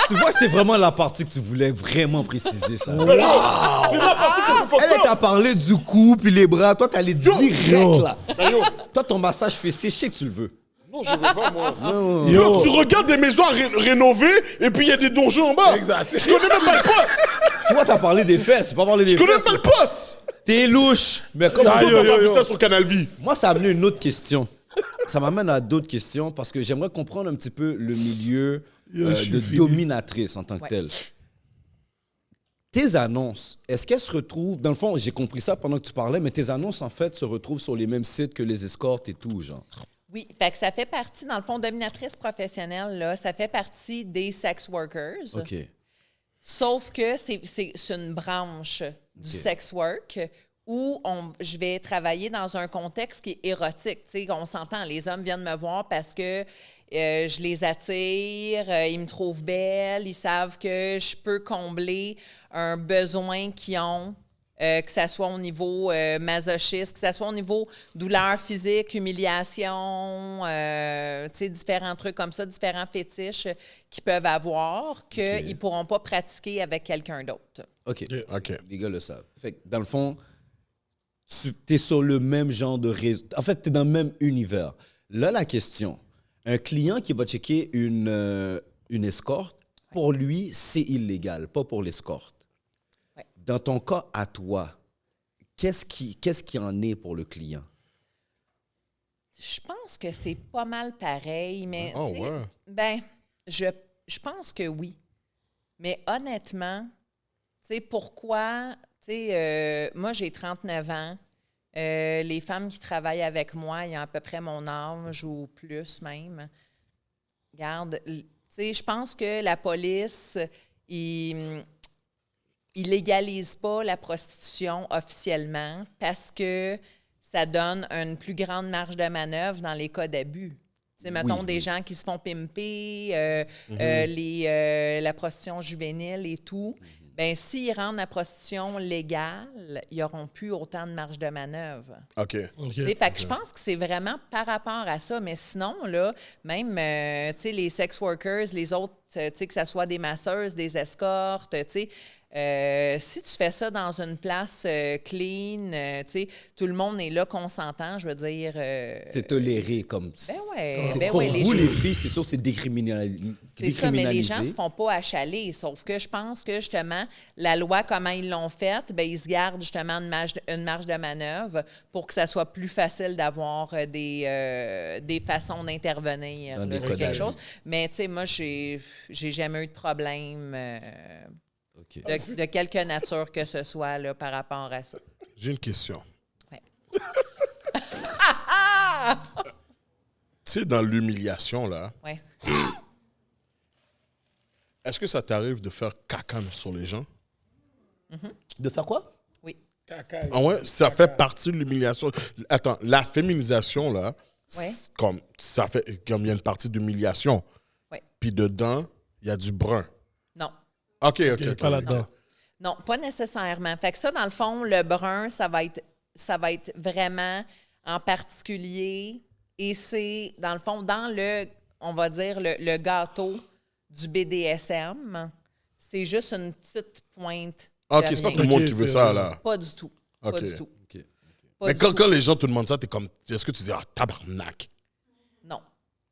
Tu vois, c'est vraiment la partie que tu voulais vraiment préciser, ça. C'est la partie que je fais Elle t'a parlé du cou puis les bras. Toi, t'es allé direct, Yo. là. Toi, ton massage fessier, je sais que tu le veux. Non, je veux pas, moi. Yo. Tu regardes des maisons rénovées et puis il y a des donjons en bas. Exact. Je connais même pas le poste. Toi, t'as parlé des fesses. Pas parlé des Je connais fesses. pas le poste. T'es louche. Mais comme Comment yo, t'as yo, pas vu yo. ça sur Canal Vie? moi, ça a amené une autre question. Ça m'amène à d'autres questions parce que j'aimerais comprendre un petit peu le milieu Yo, je suis de fini. dominatrice en tant que Ouais. telle. Tes annonces, est-ce qu'elles se retrouvent... Dans le fond, j'ai compris ça pendant que tu parlais, mais tes annonces, en fait, se retrouvent sur les mêmes sites que les escortes et tout, genre. Oui, fait que ça fait partie, dans le fond, dominatrice professionnelle, là, ça fait partie des sex workers. OK. Sauf que c'est une branche du OK. sex work où je vais travailler dans un contexte qui est érotique. Tu sais, on s'entend, les hommes viennent me voir parce que je les attire, ils me trouvent belle, ils savent que je peux combler un besoin qu'ils ont. Que ça soit au niveau masochiste, que ça soit au niveau douleur physique, humiliation, tu sais, différents trucs comme ça, différents fétiches qu'ils peuvent avoir, qu'ils ne pourront pas pratiquer avec quelqu'un d'autre. OK. OK. Les gars le savent. Fait que, dans le fond, tu es sur le même genre de réseau. En fait, tu es dans le même univers. Là, la question, un client qui va checker une escorte, pour lui, c'est illégal, pas pour l'escorte. Ouais. Dans ton cas, à toi, qu'est-ce qui en est pour le client? Je pense que c'est pas mal pareil, mais Oh, tu sais, ouais. ben, je pense que oui. Mais honnêtement, tu sais, pourquoi, tu sais, moi j'ai 39 ans, les femmes qui travaillent avec moi, ils ont à peu près mon âge ou plus même. Regarde, tu sais, je pense que la police, ils légalise pas la prostitution officiellement parce que ça donne une plus grande marge de manœuvre dans les cas d'abus. Tu sais, mettons des gens qui se font pimper, la prostitution juvénile et tout. Ben s'ils rendent la prostitution légale, ils n'auront plus autant de marge de manœuvre. OK. OK. Tu sais, fait que je pense que c'est vraiment par rapport à ça. Mais sinon, là, même, tu sais, les sex workers, les autres tu sais, que ce soit des masseuses, des escortes, tu sais. Si tu fais ça dans une place clean, tu sais, tout le monde est là consentant, je veux dire. C'est toléré comme Pour vous, les filles, c'est sûr, c'est décriminalisé. C'est ça, mais les gens ne se font pas achaler. Sauf que je pense que, justement, la loi, comment ils l'ont faite, bien, ils se gardent, justement, une marge de manœuvre pour que ça soit plus facile d'avoir des façons d'intervenir sur quelque chose. Mais, tu sais, moi, j'ai jamais eu de problème de quelque nature que ce soit là, par rapport à ça. J'ai une question. Ouais. Tu sais, dans l'humiliation, là, Ouais. est-ce que ça t'arrive de faire caca sur les gens? De faire quoi? Oui. Ah ouais, ça fait partie de l'humiliation. Attends, la féminisation, là, Ouais. comme ça fait comme il y a une partie d'humiliation. Ouais. Puis dedans, il y a du brun. Non. OK. Pas là-dedans. Non, pas nécessairement. Fait que ça, dans le fond, le brun, ça va être vraiment en particulier, et c'est, dans le fond, dans on va dire, le gâteau du BDSM, c'est juste une petite pointe. OK, de c'est pas rien. tout le monde Ok, qui veut c'est ça, vrai. là. Pas du tout. Pas Ok. du tout. OK. Pas Mais du quand, tout. quand les gens te demandent ça, t'es comme, est-ce que tu dis, ah, tabarnak? Non.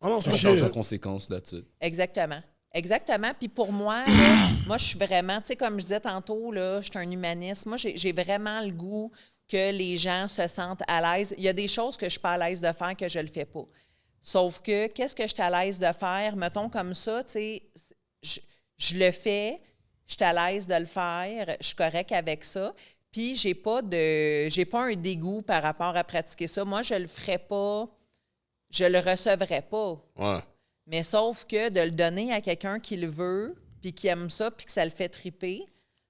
Ah non, Tu c'est changes chier. en conséquence là-dessus. Exactement. Exactement. Puis pour moi, là, moi, je suis vraiment, tu sais, comme je disais tantôt, là, je suis un humaniste. Moi, j'ai vraiment le goût que les gens se sentent à l'aise. Il y a des choses que je suis pas à l'aise de faire que je le fais pas. Sauf que, qu'est-ce que je suis à l'aise de faire? Mettons comme ça, tu sais, je le fais, je suis à l'aise de le faire, je suis correct avec ça. Puis, j'ai pas un dégoût par rapport à pratiquer ça. Moi, je le ferais pas, je le recevrais pas. Ouais. Mais sauf que de le donner à quelqu'un qui le veut, puis qui aime ça, puis que ça le fait triper,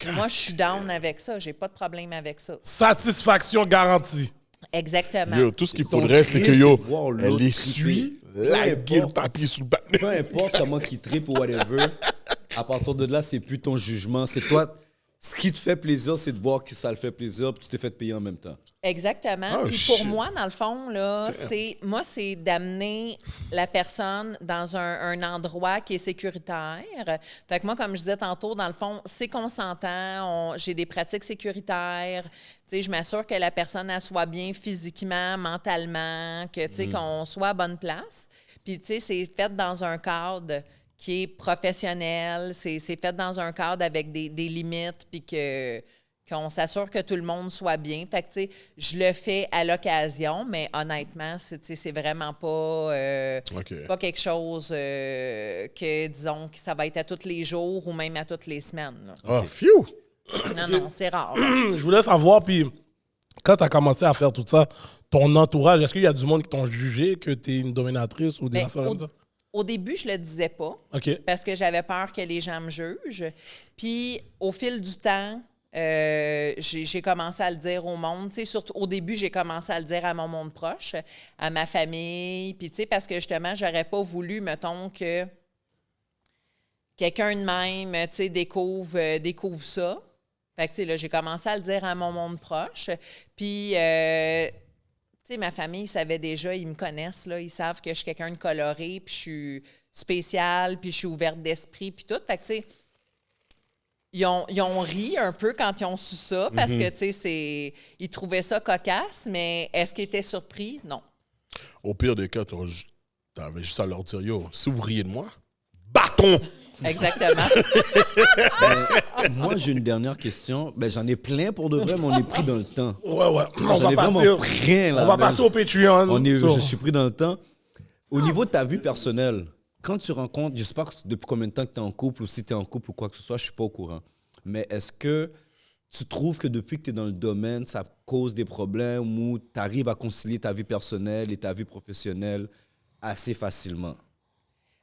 moi, je suis down avec ça. J'ai pas de problème avec ça. Satisfaction garantie. Exactement. Yo, tout ce qu'il Ton faudrait, c'est que trip, yo, c'est de voir elle l'autre essuie, triper. laguer le papier sous le bas. Peu importe comment qu'il tripe ou whatever, à partir de là, c'est plus ton jugement. C'est toi. Ce qui te fait plaisir, c'est de voir que ça le fait plaisir, puis tu t'es fait payer en même temps. Exactement. Oh, Puis pour shit. moi, dans le fond, là, c'est d'amener la personne dans un endroit qui est sécuritaire. Fait que moi, comme je disais tantôt, dans le fond, c'est consentant. J'ai des pratiques sécuritaires. Tu sais, je m'assure que la personne elle soit bien physiquement, mentalement, que tu sais, qu'on soit à bonne place. Puis tu sais, c'est fait dans un cadre qui est professionnel, c'est fait dans un cadre avec des limites, puis qu'on s'assure que tout le monde soit bien. Fait que, tu sais, je le fais à l'occasion, mais honnêtement, c'est vraiment pas... C'est pas quelque chose que, disons, que ça va être à tous les jours ou même à toutes les semaines. Là. Ah, phew! Non, c'est rare. Je voulais savoir, puis quand tu as commencé à faire tout ça, ton entourage, est-ce qu'il y a du monde qui t'ont jugé que tu es une dominatrice ou des Ben, affaires comme ça? Au début, je le disais pas OK. parce que j'avais peur que les gens me jugent. Puis, au fil du temps, j'ai commencé à le dire au monde. Tu sais, surtout au début, j'ai commencé à le dire à mon monde proche, à ma famille. Puis, tu sais, parce que justement, j'aurais pas voulu, mettons, que quelqu'un de même, tu sais, découvre ça. Fait que, tu sais, là, j'ai commencé à le dire à mon monde proche. Puis, tu sais, ma famille, ils savaient déjà, ils me connaissent, là, ils savent que je suis quelqu'un de coloré, puis je suis spéciale, puis je suis ouverte d'esprit, puis tout. Fait que, tu sais, ils ont ri un peu quand ils ont su ça, parce que, tu sais, ils trouvaient ça cocasse, mais est-ce qu'ils étaient surpris? Non. Au pire des cas, t'avais juste à leur dire, yo, si vous riez de moi, bâton! Exactement. Moi, j'ai une dernière question. Ben, j'en ai plein pour de vrai, mais on est pris dans le temps. Ouais. J'en ai vraiment plein, là. On va Ben, passer au Patreon. Je suis pris dans le temps. Au niveau de ta vie personnelle, quand tu rencontres, je sais pas depuis combien de temps que tu es en couple ou si tu es en couple ou quoi que ce soit, je suis pas au courant. Mais est-ce que tu trouves que depuis que tu es dans le domaine, ça cause des problèmes ou tu arrives à concilier ta vie personnelle et ta vie professionnelle assez facilement?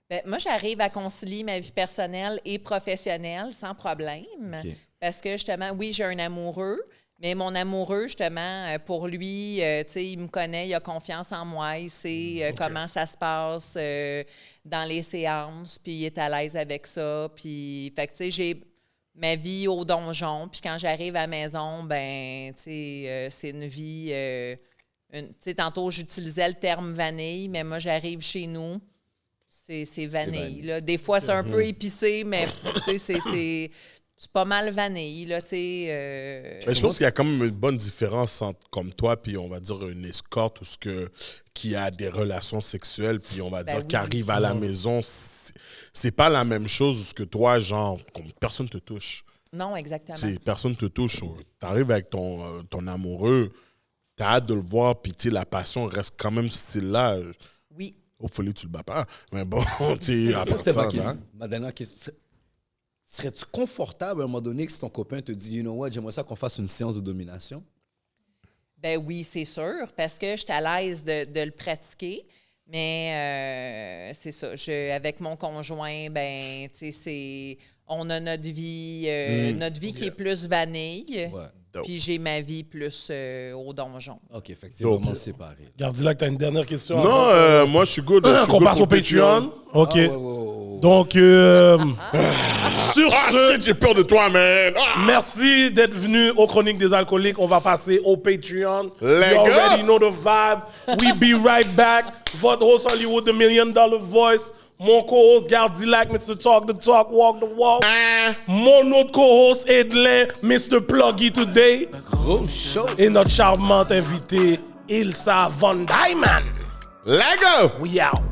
Ben, moi, j'arrive à concilier ma vie personnelle et professionnelle sans problème. OK. Parce que, justement, oui, j'ai un amoureux, mais mon amoureux, justement, pour lui, tu sais, il me connaît, il a confiance en moi, il sait comment ça se passe dans les séances, puis il est à l'aise avec ça. Puis, fait que, tu sais, j'ai ma vie au donjon, puis quand j'arrive à la maison, ben, tu sais, c'est une vie... tu sais, tantôt, j'utilisais le terme vanille, mais moi, j'arrive chez nous. C'est vanille. Là. Des fois, c'est un peu épicé, mais c'est pas mal vanille. Là, je pense qu'il y a quand même une bonne différence entre comme toi puis on va dire une escorte ou qui a des relations sexuelles puis on va dire qui arrive à la maison. C'est pas la même chose que toi, genre, comme personne te touche. Non, exactement. Personne te touche. T'arrives avec ton amoureux, t'as hâte de le voir, puis la passion reste quand même ce style-là. Oui. Au folie, tu le bats pas. Mais bon, tu Ça, c'était ma question. Ma dernière question. Serais-tu confortable à un moment donné que si ton copain te dit, you know what, j'aimerais ça qu'on fasse une séance de domination? Ben oui, c'est sûr, parce que je suis à l'aise de le pratiquer. Mais c'est ça. Avec mon conjoint, ben, tu sais, on a notre vie qui est plus vanille. Ouais. Puis j'ai ma vie plus au donjon. OK, fait que c'est vraiment séparé. Gardilac, t'as une dernière question? Non, moi, je suis good. Qu'on passe au Patreon. OK. Donc, sur ce... Shit, j'ai peur de toi, man. Merci d'être venu aux Chroniques des Alcooliques. On va passer au Patreon. Les You gars. already know the vibe. We be right back. Votre host Hollywood, the $1 Million Voice. Mon co-host Gardilac, Mr. Talk the Talk, Walk the Walk. Mon autre co-host Edlin, Mr. Pluggy Today. Gros show. Et notre charmante invitée, Ilsa Von Diamond. Let go. We out.